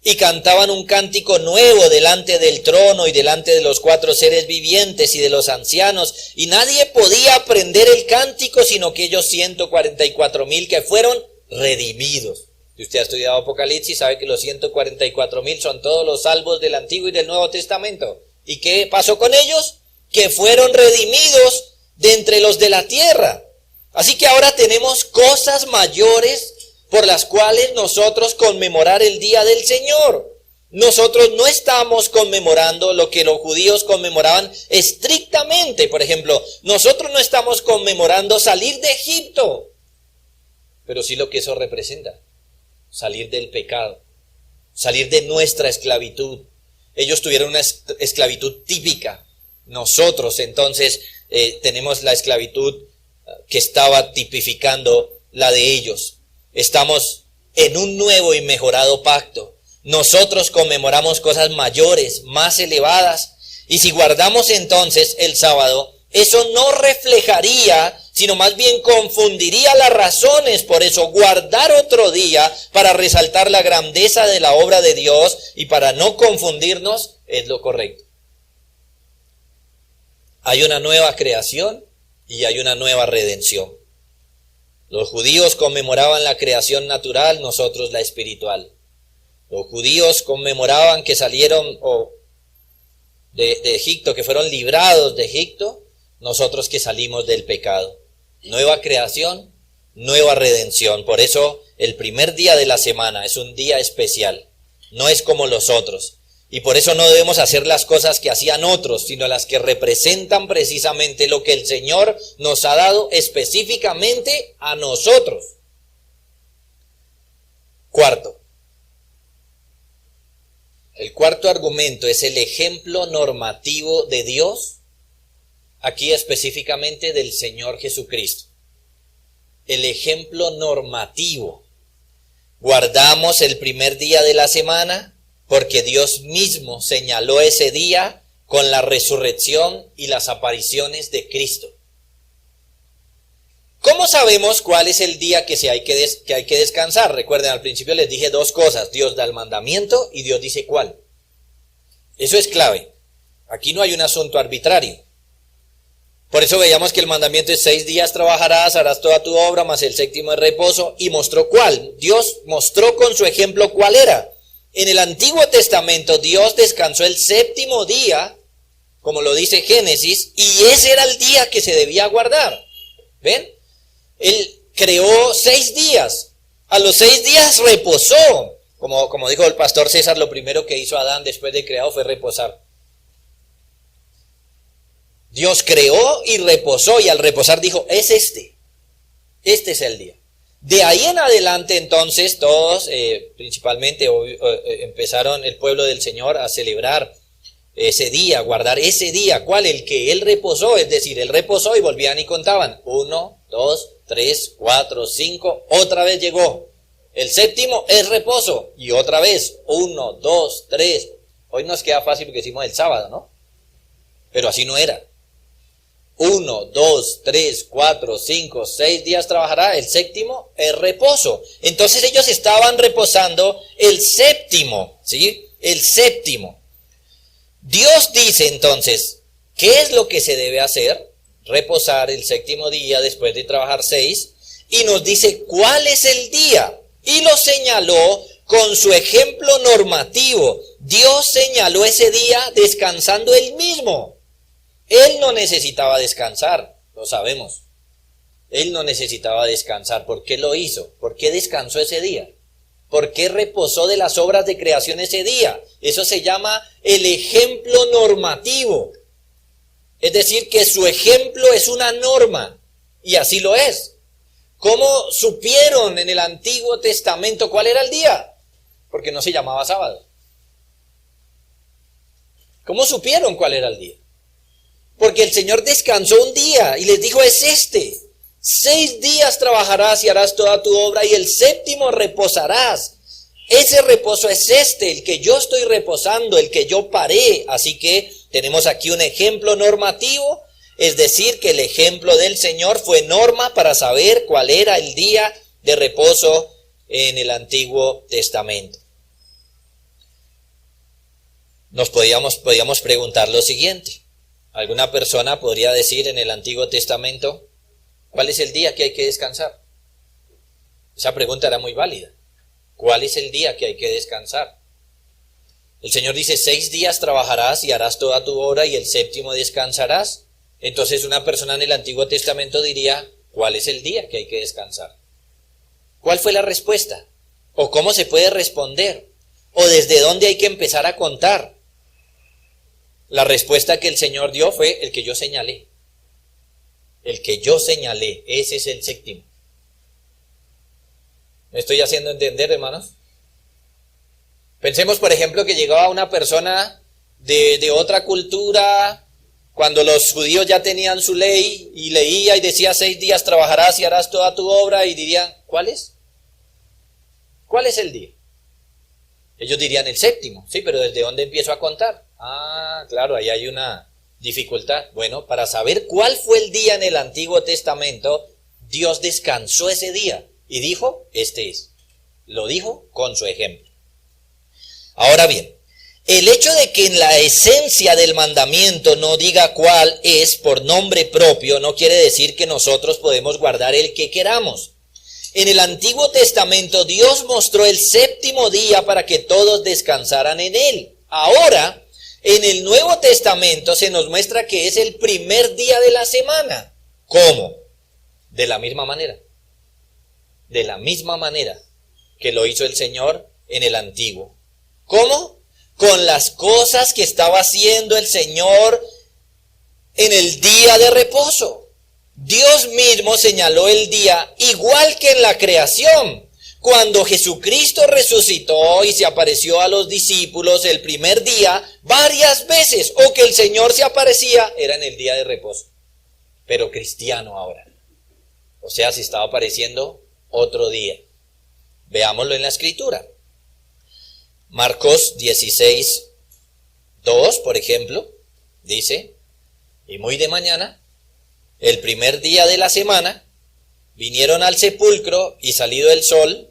y cantaban un cántico nuevo delante del trono y delante de los 4 seres vivientes y de los ancianos, y nadie podía aprender el cántico, sino aquellos 144,000 que fueron redimidos. Si usted ha estudiado Apocalipsis, sabe que los 144,000 son todos los salvos del Antiguo y del Nuevo Testamento. ¿Y qué pasó con ellos? Que fueron redimidos de entre los de la tierra. Así que ahora tenemos cosas mayores por las cuales nosotros conmemorar el día del Señor. Nosotros no estamos conmemorando lo que los judíos conmemoraban estrictamente. Por ejemplo, nosotros no estamos conmemorando salir de Egipto, pero sí lo que eso representa. Salir del pecado, salir de nuestra esclavitud. Ellos tuvieron una esclavitud típica. Nosotros entonces tenemos la esclavitud que estaba tipificando la de ellos. Estamos en un nuevo y mejorado pacto. Nosotros conmemoramos cosas mayores, más elevadas. Y si guardamos entonces el sábado, eso no reflejaría, sino más bien confundiría las razones. Por eso guardar otro día para resaltar la grandeza de la obra de Dios y para no confundirnos es lo correcto. Hay una nueva creación y hay una nueva redención. Los judíos conmemoraban la creación natural, nosotros la espiritual. Los judíos conmemoraban que salieron de Egipto, que fueron librados de Egipto. nosotros que salimos del pecado. Nueva creación, nueva redención. Por eso el primer día de la semana es un día especial. No es como los otros. Y por eso no debemos hacer las cosas que hacían otros, sino las que representan precisamente lo que el Señor nos ha dado específicamente a nosotros. Cuarto. El cuarto argumento es el ejemplo normativo de Dios, aquí específicamente del Señor Jesucristo. El ejemplo normativo. Guardamos el primer día de la semana porque Dios mismo señaló ese día con la resurrección y las apariciones de Cristo. ¿Cómo sabemos cuál es el día que hay que descansar? Recuerden, al principio les dije dos cosas. Dios da el mandamiento y Dios dice cuál. Eso es clave. Aquí no hay un asunto arbitrario. Por eso veíamos que el mandamiento es 6 días trabajarás, harás toda tu obra, mas el séptimo es reposo. Y mostró cuál. Dios mostró con su ejemplo cuál era. En el Antiguo Testamento Dios descansó el séptimo día, como lo dice Génesis, y ese era el día que se debía guardar. ¿Ven? Él creó 6 días. A los 6 días reposó. Como dijo el pastor César, lo primero que hizo Adán después de creado fue reposar. Dios creó y reposó, y al reposar dijo, es este es el día. De ahí en adelante entonces todos, principalmente empezaron el pueblo del Señor a celebrar ese día, guardar ese día. ¿Cuál? El que Él reposó, es decir, Él reposó y volvían y contaban. 1, 2, 3, 4, 5, otra vez llegó. El séptimo es reposo y otra vez, 1, 2, 3. Hoy nos queda fácil porque decimos el sábado, ¿no? Pero así no era. 1, 2, 3, 4, 5, 6 días trabajará, el séptimo es reposo. Entonces ellos estaban reposando el séptimo, ¿sí? El séptimo. Dios dice entonces, ¿qué es lo que se debe hacer? Reposar el séptimo día después de trabajar 6, y nos dice cuál es el día, y lo señaló con su ejemplo normativo. Dios señaló ese día descansando Él mismo. Él no necesitaba descansar, lo sabemos. Él no necesitaba descansar. ¿Por qué lo hizo? ¿Por qué descansó ese día? ¿Por qué reposó de las obras de creación ese día? Eso se llama el ejemplo normativo. Es decir, que su ejemplo es una norma, y así lo es. ¿Cómo supieron en el Antiguo Testamento cuál era el día? Porque no se llamaba sábado. ¿Cómo supieron cuál era el día? Porque el Señor descansó un día y les dijo, es este. 6 días trabajarás y harás toda tu obra, y el séptimo reposarás. Ese reposo es este, el que yo estoy reposando, el que yo paré. Así que tenemos aquí un ejemplo normativo, es decir, que el ejemplo del Señor fue norma para saber cuál era el día de reposo en el Antiguo Testamento. Nos podíamos preguntar lo siguiente. ¿Alguna persona podría decir en el Antiguo Testamento cuál es el día que hay que descansar? Esa pregunta era muy válida. ¿Cuál es el día que hay que descansar? El Señor dice, 6 días trabajarás y harás toda tu obra, y el séptimo descansarás. Entonces una persona en el Antiguo Testamento diría, ¿cuál es el día que hay que descansar? ¿Cuál fue la respuesta? ¿O cómo se puede responder? ¿O desde dónde hay que empezar a contar? La respuesta que el Señor dio fue el que yo señalé. El que yo señalé, ese es el séptimo. ¿Me estoy haciendo entender, hermanos? Pensemos, por ejemplo, que llegaba una persona de otra cultura, cuando los judíos ya tenían su ley, y leía y decía 6 días trabajarás y harás toda tu obra, y dirían, ¿cuál es? ¿Cuál es el día? Ellos dirían el séptimo, sí, pero ¿desde dónde empiezo a contar? Ah, claro, ahí hay una dificultad. Bueno, para saber cuál fue el día en el Antiguo Testamento, Dios descansó ese día y dijo, este es. Lo dijo con su ejemplo. Ahora bien, el hecho de que en la esencia del mandamiento no diga cuál es por nombre propio, no quiere decir que nosotros podemos guardar el que queramos. En el Antiguo Testamento Dios mostró el séptimo día para que todos descansaran en él. Ahora, En el Nuevo Testamento se nos muestra que es el primer día de la semana. ¿Cómo? De la misma manera. De la misma manera que lo hizo el Señor en el Antiguo. ¿Cómo? Con las cosas que estaba haciendo el Señor en el día de reposo. Dios mismo señaló el día igual que en la creación. Cuando Jesucristo resucitó y se apareció a los discípulos el primer día, varias veces, o que el Señor se aparecía, era en el día de reposo. Pero cristiano ahora. O sea, se estaba apareciendo otro día. Veámoslo en la Escritura. Marcos 16, 2, por ejemplo, dice: y muy de mañana, el primer día de la semana, vinieron al sepulcro y salido el sol,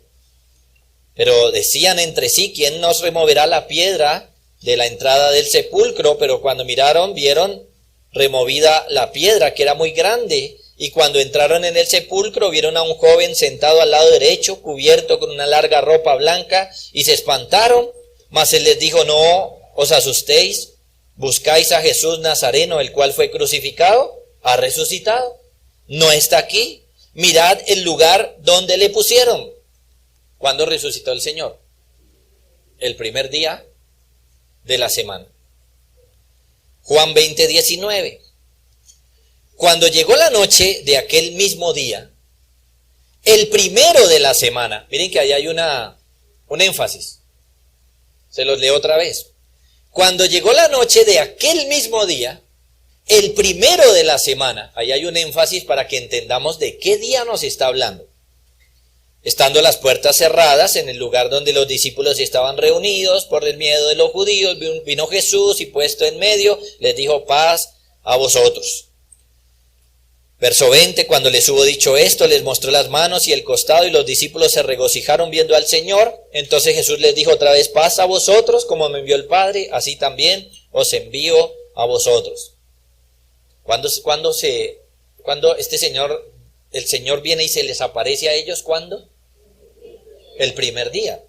pero decían entre sí: ¿quién nos removerá la piedra de la entrada del sepulcro? Pero cuando miraron, vieron removida la piedra, que era muy grande. Y cuando entraron en el sepulcro, vieron a un joven sentado al lado derecho, cubierto con una larga ropa blanca, y se espantaron. Mas él les dijo: no os asustéis, buscáis a Jesús Nazareno, el cual fue crucificado, ha resucitado. No está aquí. Mirad el lugar donde le pusieron. ¿Cuándo resucitó el Señor? El primer día de la semana. Juan 20, 19. Cuando llegó la noche de aquel mismo día, el primero de la semana, miren que ahí hay un énfasis, se los leo otra vez. Cuando llegó la noche de aquel mismo día, el primero de la semana, ahí hay un énfasis para que entendamos de qué día nos está hablando. Estando las puertas cerradas en el lugar donde los discípulos estaban reunidos por el miedo de los judíos, vino Jesús y puesto en medio, les dijo: paz a vosotros. Verso 20, cuando les hubo dicho esto, les mostró las manos y el costado, y los discípulos se regocijaron viendo al Señor. Entonces Jesús les dijo otra vez: paz a vosotros, como me envió el Padre, así también os envío a vosotros. Cuando este Señor, el Señor viene y se les aparece a ellos, ¿cuándo? El primer día.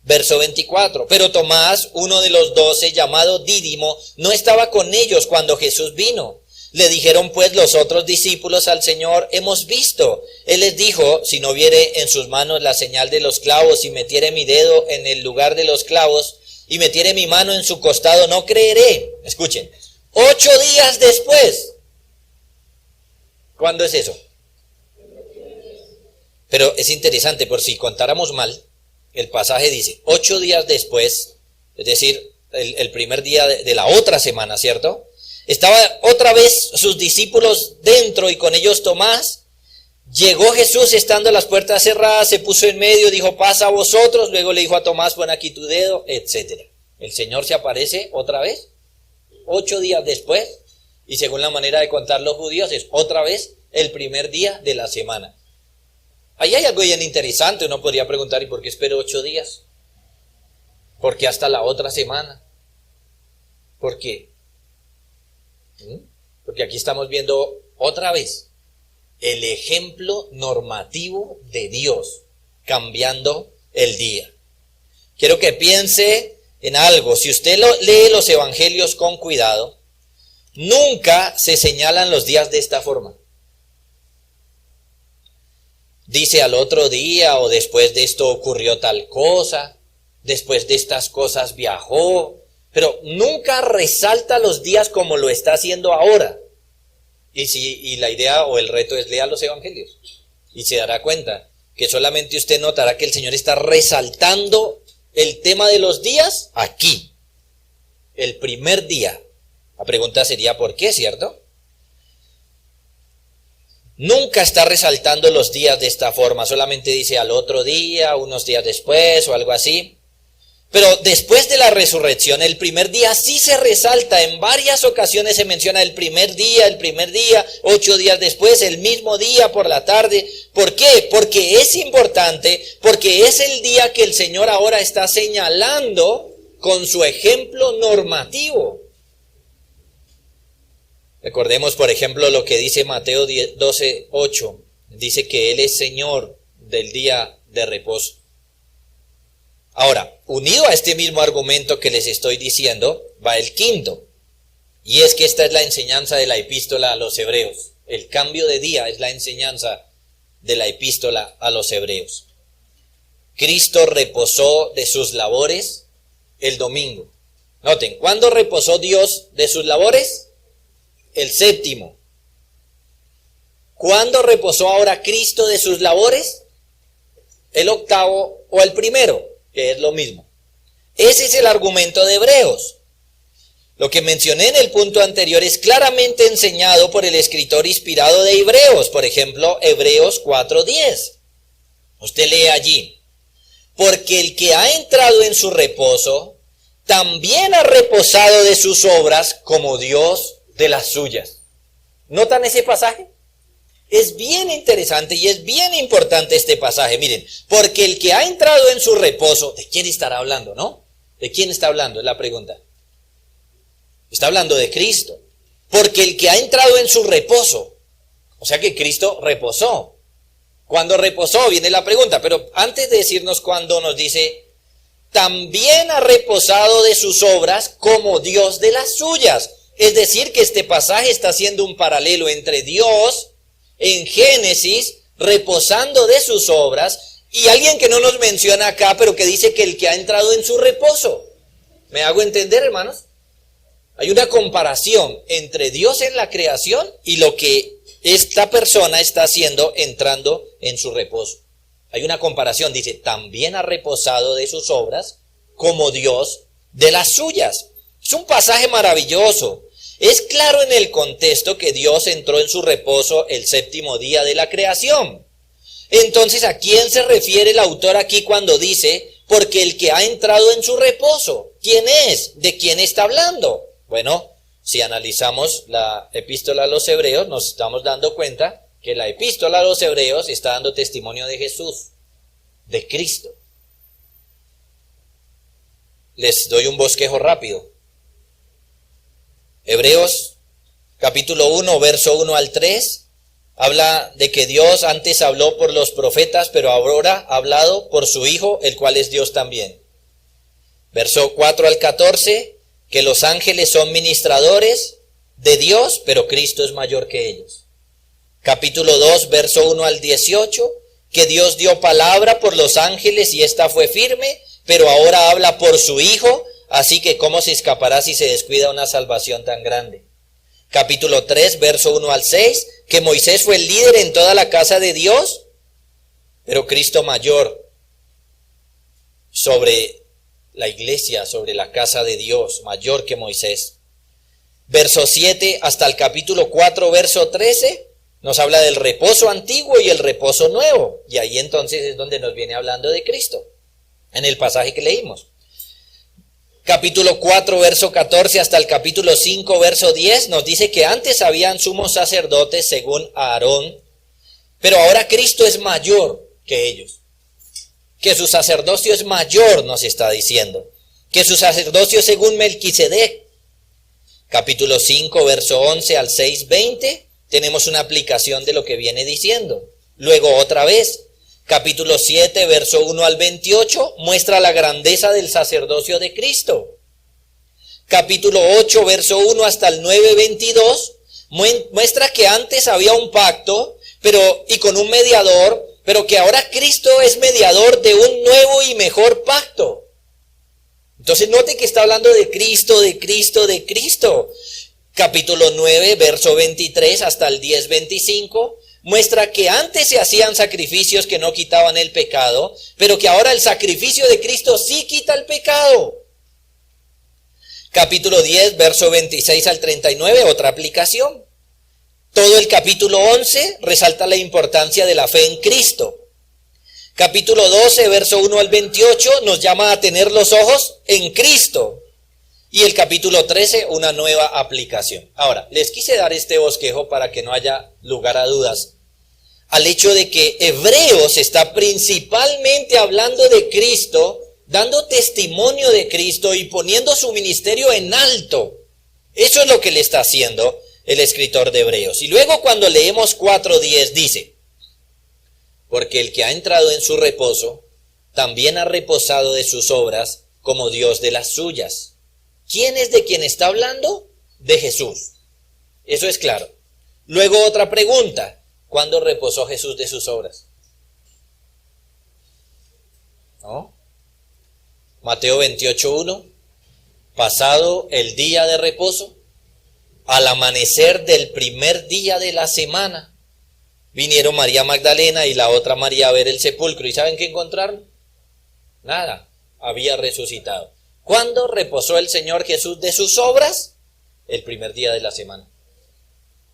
Verso 24, pero Tomás, uno de los 12, llamado Dídimo, no estaba con ellos cuando Jesús vino. Le dijeron pues los otros discípulos al Señor: hemos visto. Él les dijo: si no viere en sus manos la señal de los clavos, y metiere mi dedo en el lugar de los clavos, y metiere mi mano en su costado, no creeré. Escuchen, 8 días después. ¿Cuándo es eso? Pero es interesante, por si contáramos mal, el pasaje dice 8 días después, es decir, el primer día de la otra semana, ¿cierto? Estaba otra vez sus discípulos dentro y con ellos Tomás. Llegó Jesús estando las puertas cerradas, se puso en medio, dijo: paz a vosotros. Luego le dijo a Tomás: pon aquí tu dedo, etc. El Señor se aparece otra vez, 8 días después, y según la manera de contar los judíos, es otra vez el primer día de la semana. Ahí hay algo bien interesante. Uno podría preguntar: ¿y por qué espero 8 días? ¿Por qué hasta la otra semana? ¿Por qué? Porque aquí estamos viendo otra vez el ejemplo normativo de Dios cambiando el día. Quiero que piense en algo. Si usted lee los evangelios con cuidado, nunca se señalan los días de esta forma. Dice: al otro día, o después de esto ocurrió tal cosa, después de estas cosas viajó. Pero nunca resalta los días como lo está haciendo ahora. Y la idea o el reto es: lea los evangelios y se dará cuenta que solamente usted notará que el Señor está resaltando el tema de los días aquí, el primer día. La pregunta sería: ¿por qué? ¿Cierto? Nunca está resaltando los días de esta forma, solamente dice al otro día, unos días después o algo así. Pero después de la resurrección, el primer día sí se resalta. En varias ocasiones se menciona el primer día, 8 días después, el mismo día por la tarde. ¿Por qué? Porque es importante, porque es el día que el Señor ahora está señalando con su ejemplo normativo. Recordemos, por ejemplo, lo que dice Mateo 12:8. Dice que Él es Señor del día de reposo. Ahora, unido a este mismo argumento que les estoy diciendo, va el quinto. Y es que esta es la enseñanza de la epístola a los hebreos. El cambio de día es la enseñanza de la epístola a los hebreos. Cristo reposó de sus labores el domingo. Noten, ¿cuándo reposó Dios de sus labores? El séptimo. ¿Cuándo reposó ahora Cristo de sus labores? El octavo o el primero, que es lo mismo. Ese es el argumento de Hebreos. Lo que mencioné en el punto anterior es claramente enseñado por el escritor inspirado de Hebreos. Por ejemplo, Hebreos 4:10. Usted lee allí: porque el que ha entrado en su reposo, también ha reposado de sus obras como Dios de las suyas. ¿Notan ese pasaje? Es bien interesante y es bien importante este pasaje. Miren, porque el que ha entrado en su reposo, ¿de quién estará hablando, no? ¿De quién está hablando? Es la pregunta. Está hablando de Cristo. Porque el que ha entrado en su reposo, o sea que Cristo reposó. ¿Cuándo reposó? Viene la pregunta, pero antes de decirnos cuándo, nos dice: también ha reposado de sus obras como Dios de las suyas. Es decir, que este pasaje está haciendo un paralelo entre Dios en Génesis, reposando de sus obras, y alguien que no nos menciona acá, pero que dice que el que ha entrado en su reposo. ¿Me hago entender, hermanos? Hay una comparación entre Dios en la creación y lo que esta persona está haciendo entrando en su reposo. Hay una comparación, dice: también ha reposado de sus obras como Dios de las suyas. Es un pasaje maravilloso. Es claro en el contexto que Dios entró en su reposo el séptimo día de la creación. Entonces, ¿a quién se refiere el autor aquí cuando dice: porque el que ha entrado en su reposo? ¿Quién es? ¿De quién está hablando? Bueno, si analizamos la epístola a los hebreos, nos estamos dando cuenta que la epístola a los hebreos está dando testimonio de Jesús, de Cristo. Les doy un bosquejo rápido. Hebreos capítulo 1, verso 1 al 3, habla de que Dios antes habló por los profetas, pero ahora ha hablado por su Hijo, el cual es Dios también. Verso 4 al 14, que los ángeles son ministradores de Dios, pero Cristo es mayor que ellos. Capítulo 2, verso 1 al 18, que Dios dio palabra por los ángeles y ésta fue firme, pero ahora habla por su Hijo, así que ¿cómo se escapará si se descuida una salvación tan grande? Capítulo 3, verso 1 al 6, que Moisés fue el líder en toda la casa de Dios, pero Cristo mayor sobre la iglesia, sobre la casa de Dios, mayor que Moisés. Verso 7 hasta el capítulo 4, verso 13, nos habla del reposo antiguo y el reposo nuevo. Y ahí entonces es donde nos viene hablando de Cristo, en el pasaje que leímos. Capítulo 4, verso 14 hasta el capítulo 5, verso 10, nos dice que antes habían sumos sacerdotes según Aarón, pero ahora Cristo es mayor que ellos. Que su sacerdocio es mayor, nos está diciendo. Que su sacerdocio según Melquisedec. Capítulo 5, verso 11 al 6, 20, tenemos una aplicación de lo que viene diciendo. Luego otra vez, capítulo 7, verso 1 al 28, muestra la grandeza del sacerdocio de Cristo. Capítulo 8, verso 1 hasta el 9, 22, muestra que antes había un pacto, y con un mediador, pero que ahora Cristo es mediador de un nuevo y mejor pacto. Entonces note que está hablando de Cristo, de Cristo, de Cristo. Capítulo 9, verso 23 hasta el 10, 25, muestra que antes se hacían sacrificios que no quitaban el pecado, pero que ahora el sacrificio de Cristo sí quita el pecado. Capítulo 10, verso 26 al 39, otra aplicación. Todo el capítulo 11 resalta la importancia de la fe en Cristo. Capítulo 12, verso 1 al 28, nos llama a tener los ojos en Cristo. Y el capítulo 13, una nueva aplicación. Ahora, les quise dar este bosquejo para que no haya lugar a dudas al hecho de que Hebreos está principalmente hablando de Cristo, dando testimonio de Cristo y poniendo su ministerio en alto. Eso es lo que le está haciendo el escritor de Hebreos. Y luego cuando leemos 4:10 dice: porque el que ha entrado en su reposo, también ha reposado de sus obras como Dios de las suyas. ¿Quién es de quien está hablando? De Jesús. Eso es claro. Luego otra pregunta. ¿Cuándo reposó Jesús de sus obras? ¿No? Mateo 28:1. Pasado el día de reposo, al amanecer del primer día de la semana, vinieron María Magdalena y la otra María a ver el sepulcro. ¿Y saben qué encontraron? Nada, había resucitado. ¿Cuándo reposó el Señor Jesús de sus obras? El primer día de la semana.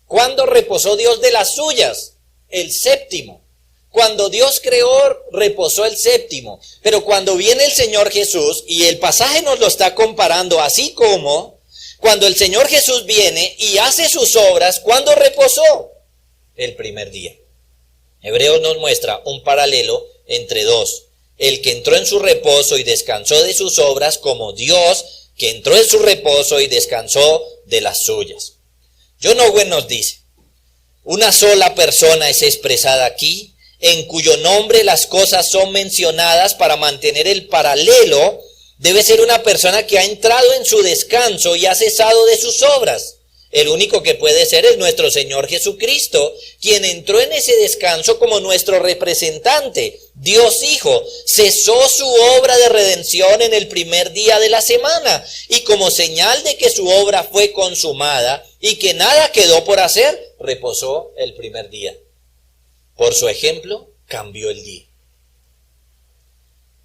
¿Cuándo reposó Dios de las suyas? El séptimo. Cuando Dios creó, reposó el séptimo. Pero cuando viene el Señor Jesús, y el pasaje nos lo está comparando, así como cuando el Señor Jesús viene y hace sus obras, ¿cuándo reposó? El primer día. Hebreos nos muestra un paralelo entre dos. El que entró en su reposo y descansó de sus obras, como Dios que entró en su reposo y descansó de las suyas. John Owen nos dice, una sola persona es expresada aquí, en cuyo nombre las cosas son mencionadas para mantener el paralelo. Debe ser una persona que ha entrado en su descanso y ha cesado de sus obras. El único que puede ser es nuestro Señor Jesucristo, quien entró en ese descanso como nuestro representante. Dios Hijo cesó su obra de redención en el primer día de la semana, y como señal de que su obra fue consumada y que nada quedó por hacer, reposó el primer día. Por su ejemplo, cambió el día.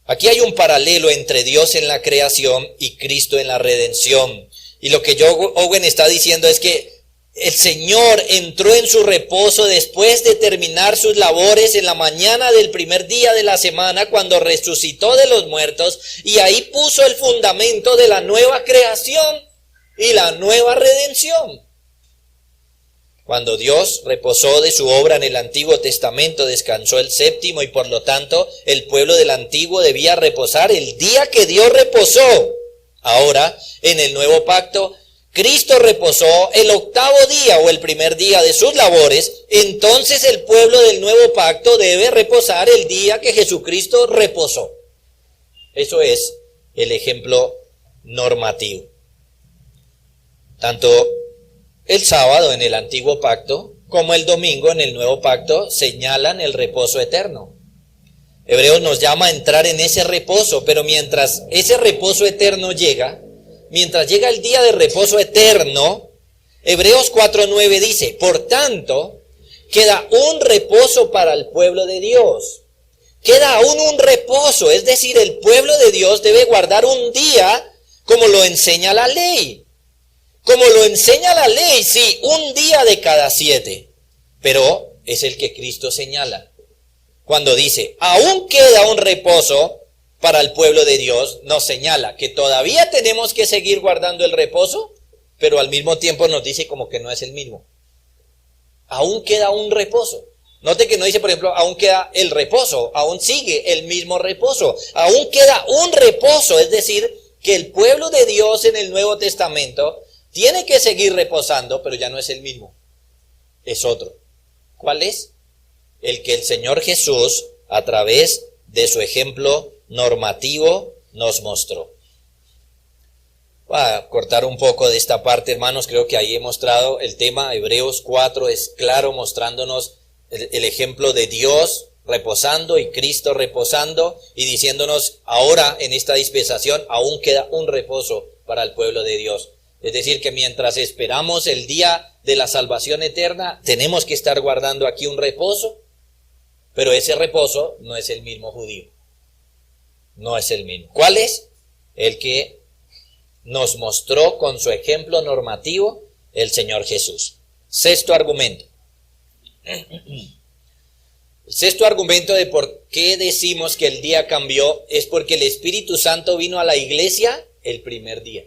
Aquí hay un paralelo entre Dios en la creación y Cristo en la redención. Y lo que John Owen está diciendo es que el Señor entró en su reposo después de terminar sus labores en la mañana del primer día de la semana, cuando resucitó de los muertos, y ahí puso el fundamento de la nueva creación y la nueva redención. Cuando Dios reposó de su obra en el Antiguo Testamento, descansó el séptimo, y por lo tanto el pueblo del Antiguo debía reposar el día que Dios reposó. Ahora, en el nuevo pacto, Cristo reposó el octavo día o el primer día de sus labores. Entonces el pueblo del nuevo pacto debe reposar el día que Jesucristo reposó. Eso es el ejemplo normativo. Tanto el sábado en el antiguo pacto como el domingo en el nuevo pacto señalan el reposo eterno. Hebreos nos llama a entrar en ese reposo, pero mientras ese reposo eterno llega, mientras llega el día de reposo eterno, Hebreos 4:9 dice, por tanto, queda un reposo para el pueblo de Dios. Queda aún un reposo, es decir, el pueblo de Dios debe guardar un día como lo enseña la ley. Como lo enseña la ley, sí, un día de cada 7, pero es el que Cristo señala. Cuando dice, aún queda un reposo para el pueblo de Dios, nos señala que todavía tenemos que seguir guardando el reposo, pero al mismo tiempo nos dice como que no es el mismo. Aún queda un reposo. Note que no dice, por ejemplo, aún queda el reposo, aún sigue el mismo reposo. Aún queda un reposo, es decir, que el pueblo de Dios en el Nuevo Testamento tiene que seguir reposando, pero ya no es el mismo. Es otro. ¿Cuál es? El que el Señor Jesús, a través de su ejemplo normativo, nos mostró. Voy a cortar un poco de esta parte, hermanos. Creo que ahí he mostrado el tema. Hebreos 4 es claro, mostrándonos el ejemplo de Dios reposando y Cristo reposando, y diciéndonos ahora en esta dispensación aún queda un reposo para el pueblo de Dios. Es decir, que mientras esperamos el día de la salvación eterna, tenemos que estar guardando aquí un reposo, pero ese reposo no es el mismo judío. No es el mismo. ¿Cuál es? El que nos mostró con su ejemplo normativo el Señor Jesús. Sexto argumento. El sexto argumento de por qué decimos que el día cambió es porque el Espíritu Santo vino a la iglesia el primer día.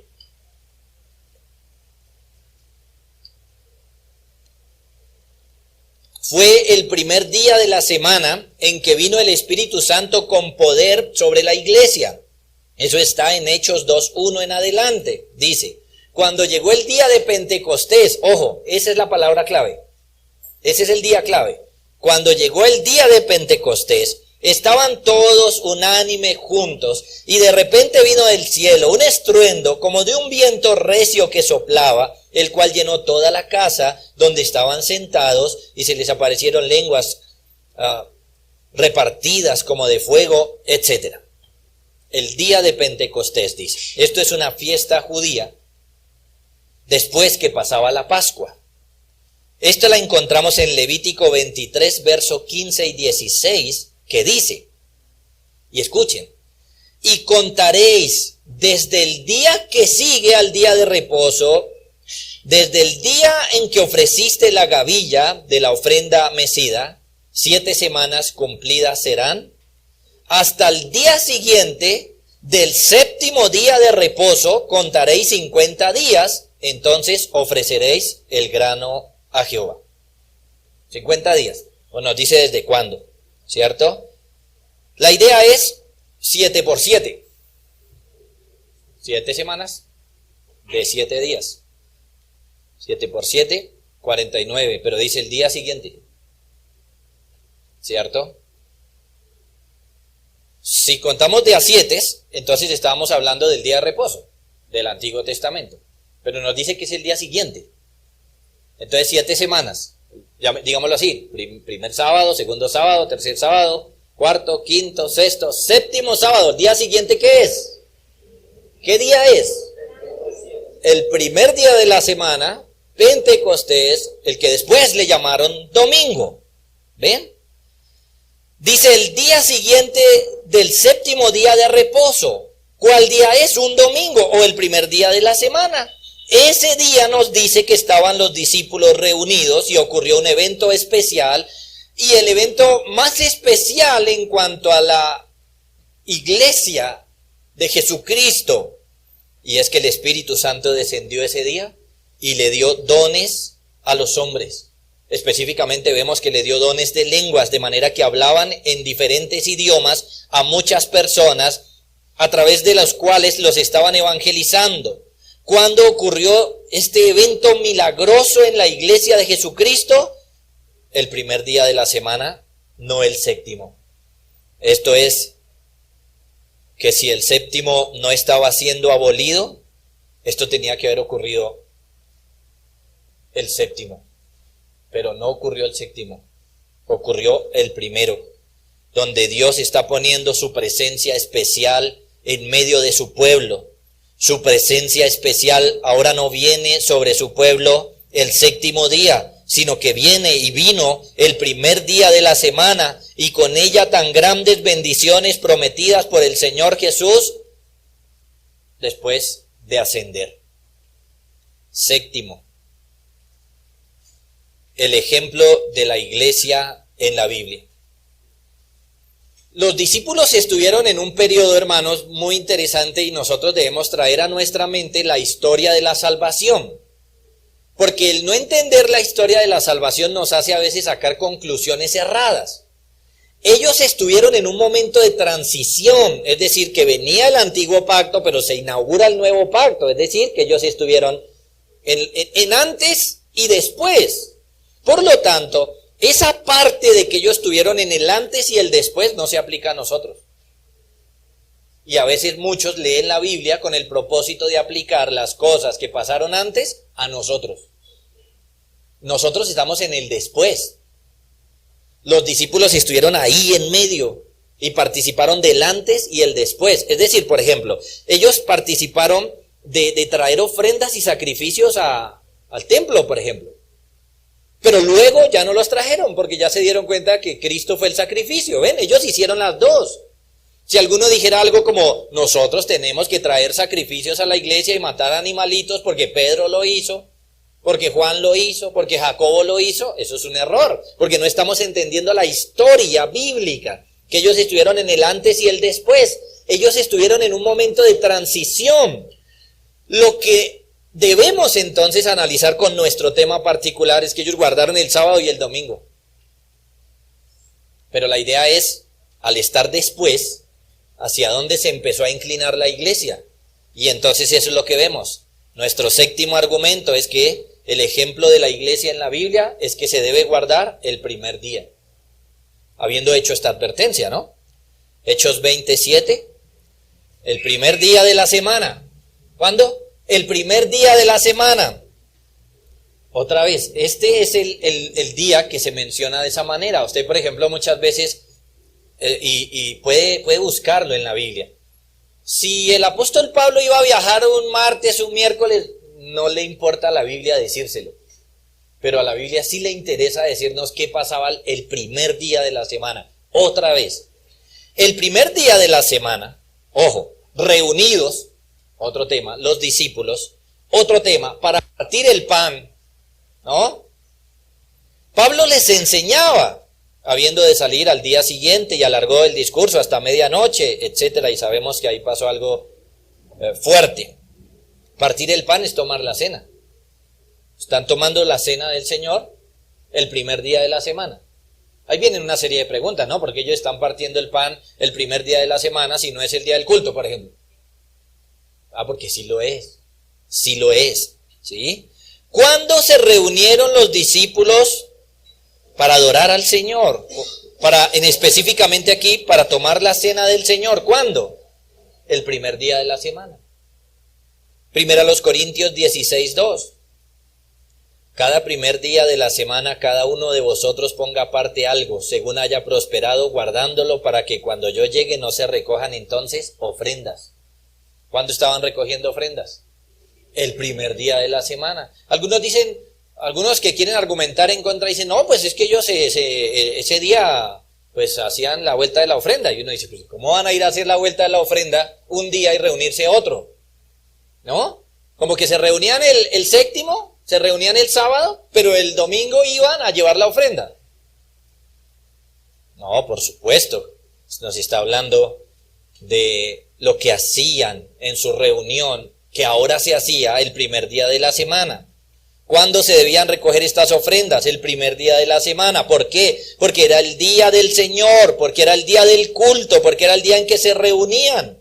Fue el primer día de la semana en que vino el Espíritu Santo con poder sobre la iglesia. Eso está en Hechos 2:1 en adelante. Dice, cuando llegó el día de Pentecostés, ojo, esa es la palabra clave. Ese es el día clave. Cuando llegó el día de Pentecostés, Estaban todos unánime juntos, y de repente vino del cielo un estruendo como de un viento recio que soplaba, el cual llenó toda la casa donde estaban sentados, y se les aparecieron lenguas repartidas como de fuego, etc. El día de Pentecostés, dice. Esto es una fiesta judía después que pasaba la Pascua. Esto la encontramos en Levítico 23, verso 15 y 16, que dice, y escuchen, y contaréis desde el día que sigue al día de reposo, desde el día en que ofreciste la gavilla de la ofrenda mecida, 7 semanas cumplidas serán, hasta el día siguiente del 7º día de reposo contaréis 50 días, entonces ofreceréis el grano a Jehová. 50 días, o nos dice desde cuándo, ¿cierto? La idea es 7 por 7. 7 semanas de 7 días. 7 por 7, 49, pero dice el día siguiente, ¿cierto? Si contamos de a 7, entonces estábamos hablando del día de reposo, del Antiguo Testamento, pero nos dice que es el día siguiente. Entonces 7 semanas, digámoslo así, primer sábado, segundo sábado, tercer sábado, cuarto, quinto, sexto, séptimo sábado. ¿El día siguiente qué es? ¿Qué día es? El primer día de la semana, Pentecostés, el que después le llamaron domingo. ¿Ven? Dice el día siguiente del 7º día de reposo. ¿Cuál día es? Un domingo o el primer día de la semana. Ese día nos dice que estaban los discípulos reunidos y ocurrió un evento especial, y el evento más especial en cuanto a la iglesia de Jesucristo, y es que el Espíritu Santo descendió ese día y le dio dones a los hombres. Específicamente vemos que le dio dones de lenguas, de manera que hablaban en diferentes idiomas a muchas personas, a través de los cuales los estaban evangelizando. ¿Cuándo ocurrió este evento milagroso en la iglesia de Jesucristo? El primer día de la semana, no el 7º. Esto es, que si el 7º no estaba siendo abolido, esto tenía que haber ocurrido el 7º. Pero no ocurrió el 7º, ocurrió el primero, donde Dios está poniendo su presencia especial en medio de su pueblo. Su presencia especial ahora no viene sobre su pueblo el 7º día, sino que viene y vino el primer día de la semana, y con ella tan grandes bendiciones prometidas por el Señor Jesús después de ascender. 7º, el ejemplo de la iglesia en la Biblia. Los discípulos estuvieron en un periodo, hermanos, muy interesante, y nosotros debemos traer a nuestra mente la historia de la salvación. Porque el no entender la historia de la salvación nos hace a veces sacar conclusiones erradas. Ellos estuvieron en un momento de transición, es decir, que venía el antiguo pacto, pero se inaugura el nuevo pacto, es decir, que ellos estuvieron en antes y después. Por lo tanto, esa parte de que ellos estuvieron en el antes y el después no se aplica a nosotros. Y a veces muchos leen la Biblia con el propósito de aplicar las cosas que pasaron antes a nosotros. Nosotros estamos en el después. Los discípulos estuvieron ahí en medio y participaron del antes y el después. Es decir, por ejemplo, ellos participaron de traer ofrendas y sacrificios al templo, por ejemplo. Pero luego ya no los trajeron porque ya se dieron cuenta que Cristo fue el sacrificio. ¿Ven? Ellos hicieron las dos. Si alguno dijera algo como, nosotros tenemos que traer sacrificios a la iglesia y matar animalitos porque Pedro lo hizo, porque Juan lo hizo, porque Jacobo lo hizo, eso es un error, porque no estamos entendiendo la historia bíblica, que ellos estuvieron en el antes y el después. Ellos estuvieron en un momento de transición. Lo que debemos entonces analizar con nuestro tema particular es que ellos guardaron el sábado y el domingo. Pero la idea es, al estar después, hacia dónde se empezó a inclinar la iglesia. Y entonces eso es lo que vemos. Nuestro 7º argumento es que el ejemplo de la iglesia en la Biblia es que se debe guardar el primer día. Habiendo hecho esta advertencia, ¿no? Hechos 27, el primer día de la semana. ¿Cuándo? El primer día de la semana. Otra vez, este es el día que se menciona de esa manera. Usted, por ejemplo, muchas veces, y puede buscarlo en la Biblia. Si el apóstol Pablo iba a viajar un martes, un miércoles, no le importa a la Biblia decírselo. Pero a la Biblia sí le interesa decirnos qué pasaba el primer día de la semana. Otra vez, el primer día de la semana, ojo, reunidos, otro tema, los discípulos, otro tema, para partir el pan, ¿no? Pablo les enseñaba, habiendo de salir al día siguiente, y alargó el discurso hasta medianoche, etcétera, y sabemos que ahí pasó algo fuerte. Partir el pan es tomar la cena. Están tomando la cena del Señor el primer día de la semana. Ahí vienen una serie de preguntas, ¿no? Porque ellos están partiendo el pan el primer día de la semana si no es el día del culto, por ejemplo. Porque sí lo es. Sí lo es. ¿Sí? ¿Cuándo se reunieron los discípulos para adorar al Señor? Específicamente aquí, para tomar la cena del Señor. ¿Cuándo? El primer día de la semana. Primera a los Corintios 16:2. Cada primer día de la semana cada uno de vosotros ponga aparte algo, según haya prosperado, guardándolo para que cuando yo llegue no se recojan entonces ofrendas. ¿Cuándo estaban recogiendo ofrendas? El primer día de la semana. Algunos que quieren argumentar en contra dicen, no, pues es que ellos ese día pues hacían la vuelta de la ofrenda. Y uno dice, pues ¿cómo van a ir a hacer la vuelta de la ofrenda un día y reunirse otro? ¿No? Como que se reunían el séptimo, se reunían el sábado, pero el domingo iban a llevar la ofrenda. No, por supuesto, nos está hablando de lo que hacían en su reunión, que ahora se hacía el primer día de la semana. ¿Cuándo se debían recoger estas ofrendas? El primer día de la semana. ¿Por qué? Porque era el día del Señor, porque era el día del culto, porque era el día en que se reunían.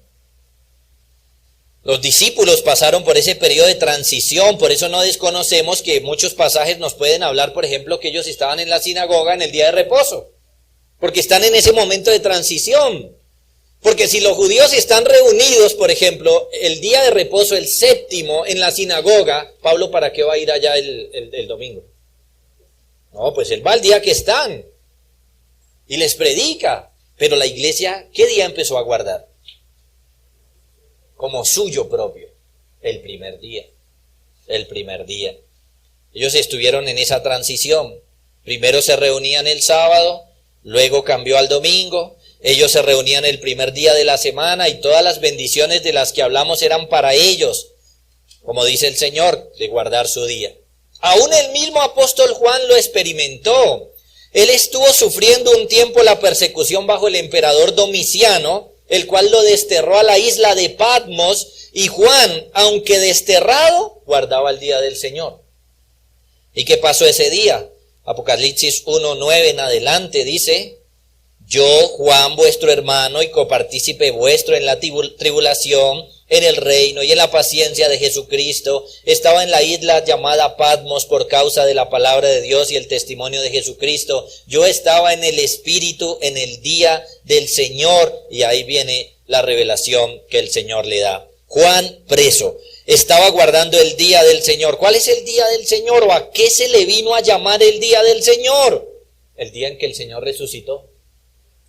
Los discípulos pasaron por ese periodo de transición, por eso no desconocemos que muchos pasajes nos pueden hablar, por ejemplo, que ellos estaban en la sinagoga en el día de reposo, porque están en ese momento de transición. Porque si los judíos están reunidos, por ejemplo, el día de reposo, el séptimo, en la sinagoga, Pablo, ¿para qué va a ir allá el domingo? No, pues él va al día que están y les predica. Pero la iglesia, ¿qué día empezó a guardar? Como suyo propio, el primer día. El primer día. Ellos estuvieron en esa transición. Primero se reunían el sábado, luego cambió al domingo. Ellos se reunían el primer día de la semana y todas las bendiciones de las que hablamos eran para ellos, como dice el Señor, de guardar su día. Aún el mismo apóstol Juan lo experimentó. Él estuvo sufriendo un tiempo la persecución bajo el emperador Domiciano, el cual lo desterró a la isla de Patmos, y Juan, aunque desterrado, guardaba el día del Señor. ¿Y qué pasó ese día? Apocalipsis 1:9 en adelante dice: yo, Juan, vuestro hermano y copartícipe vuestro en la tribulación, en el reino y en la paciencia de Jesucristo, estaba en la isla llamada Patmos por causa de la palabra de Dios y el testimonio de Jesucristo. Yo estaba en el Espíritu en el día del Señor, y ahí viene la revelación que el Señor le da. Juan, preso, estaba guardando el día del Señor. ¿Cuál es el día del Señor? ¿O a qué se le vino a llamar el día del Señor? El día en que el Señor resucitó.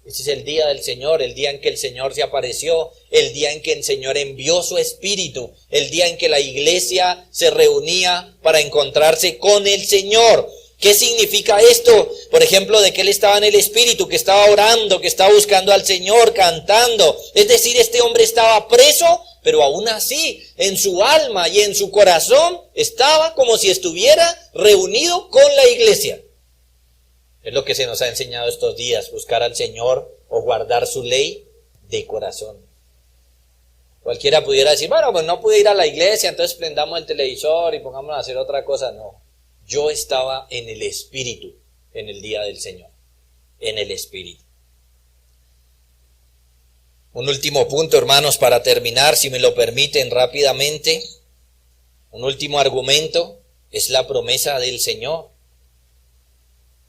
Ese es el día del Señor, el día en que el Señor se apareció, el día en que el Señor envió su Espíritu, el día en que la iglesia se reunía para encontrarse con el Señor. ¿Qué significa esto? Por ejemplo, de que él estaba en el Espíritu, que estaba orando, que estaba buscando al Señor, cantando. Es decir, este hombre estaba preso, pero aún así, en su alma y en su corazón, estaba como si estuviera reunido con la iglesia. Es lo que se nos ha enseñado estos días, buscar al Señor o guardar su ley de corazón. Cualquiera pudiera decir, bueno, pues no pude ir a la iglesia, entonces prendamos el televisor y pongámonos a hacer otra cosa. No, yo estaba en el Espíritu en el día del Señor, en el Espíritu. Un último punto, hermanos, para terminar, si me lo permiten rápidamente. Un último argumento es la promesa del Señor.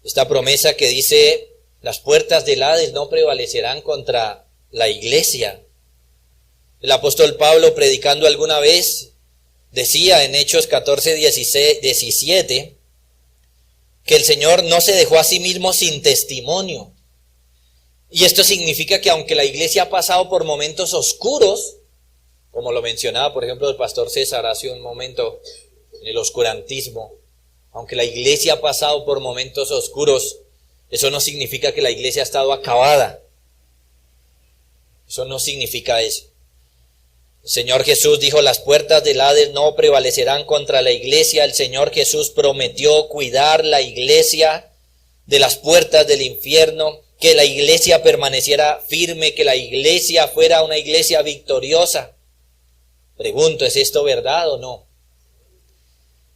Esta promesa que dice, las puertas del Hades no prevalecerán contra la iglesia. El apóstol Pablo, predicando alguna vez, decía en Hechos 14:17 que el Señor no se dejó a sí mismo sin testimonio. Y esto significa que aunque la iglesia ha pasado por momentos oscuros, como lo mencionaba por ejemplo el pastor César hace un momento, en el oscurantismo, aunque la iglesia ha pasado por momentos oscuros, eso no significa que la iglesia ha estado acabada. Eso no significa eso. El Señor Jesús dijo, las puertas del Hades no prevalecerán contra la iglesia. El Señor Jesús prometió cuidar la iglesia de las puertas del infierno, que la iglesia permaneciera firme, que la iglesia fuera una iglesia victoriosa. Pregunto, ¿es esto verdad o no?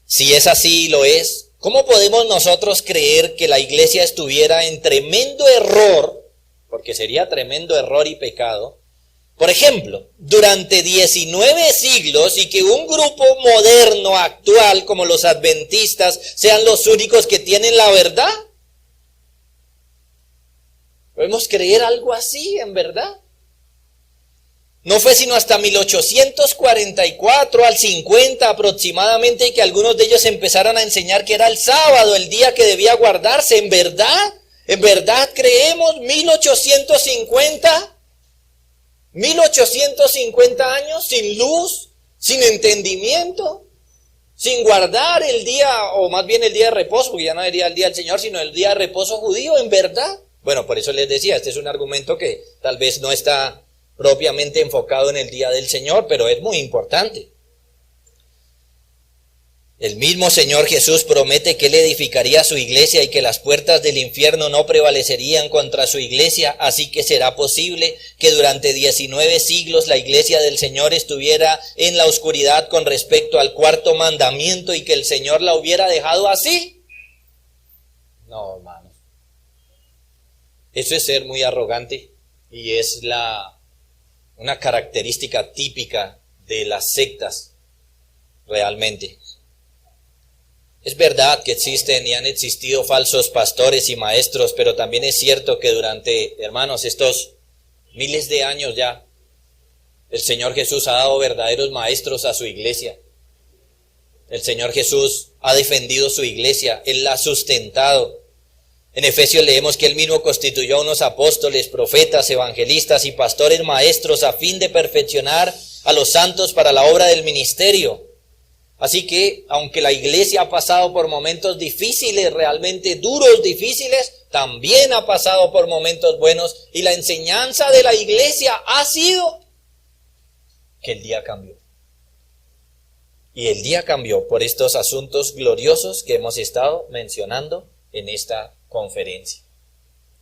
Si es así, lo es. ¿Cómo podemos nosotros creer que la iglesia estuviera en tremendo error, porque sería tremendo error y pecado, por ejemplo, durante 19 siglos y que un grupo moderno, actual, como los adventistas, sean los únicos que tienen la verdad? ¿Podemos creer algo así, en verdad? No fue sino hasta 1844 al 50 aproximadamente que algunos de ellos empezaron a enseñar que era el sábado el día que debía guardarse. ¿En verdad? ¿En verdad creemos 1850? 1850 años sin luz, sin entendimiento, sin guardar el día, o más bien el día de reposo, porque ya no sería el día del Señor, sino el día de reposo judío, ¿en verdad? Bueno, por eso les decía, este es un argumento que tal vez no está propiamente enfocado en el día del Señor, pero es muy importante. El mismo Señor Jesús promete que Él edificaría su iglesia y que las puertas del infierno no prevalecerían contra su iglesia, así que será posible que durante 19 siglos la iglesia del Señor estuviera en la oscuridad con respecto al cuarto mandamiento y que el Señor la hubiera dejado así. No, hermanos. Eso es ser muy arrogante y es una característica típica de las sectas realmente. Es verdad que existen y han existido falsos pastores y maestros, pero también es cierto que durante, hermanos, estos miles de años ya, el Señor Jesús ha dado verdaderos maestros a su iglesia. El Señor Jesús ha defendido su iglesia, Él la ha sustentado. En Efesios leemos que Él mismo constituyó a unos apóstoles, profetas, evangelistas y pastores maestros a fin de perfeccionar a los santos para la obra del ministerio. Así que, aunque la iglesia ha pasado por momentos difíciles, realmente duros, difíciles, también ha pasado por momentos buenos. Y la enseñanza de la iglesia ha sido que el día cambió. Y el día cambió por estos asuntos gloriosos que hemos estado mencionando en esta conferencia.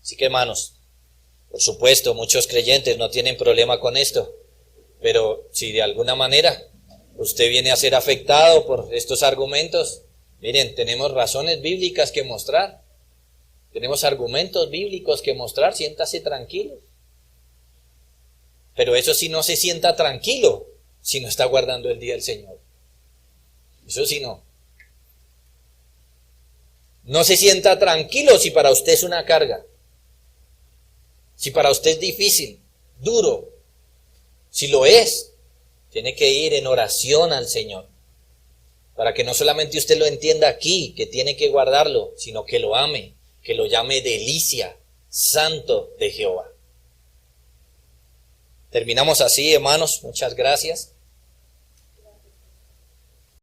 Así que, hermanos, por supuesto, muchos creyentes no tienen problema con esto. Pero si de alguna manera usted viene a ser afectado por estos argumentos, miren, tenemos razones bíblicas que mostrar. Tenemos argumentos bíblicos que mostrar, siéntase tranquilo. Pero eso sí, no se sienta tranquilo si no está guardando el día del Señor. Eso sí no. No se sienta tranquilo si para usted es una carga. Si para usted es difícil, duro. Si lo es, tiene que ir en oración al Señor, para que no solamente usted lo entienda aquí, que tiene que guardarlo, sino que lo ame, que lo llame delicia, santo de Jehová. Terminamos así, hermanos, muchas gracias.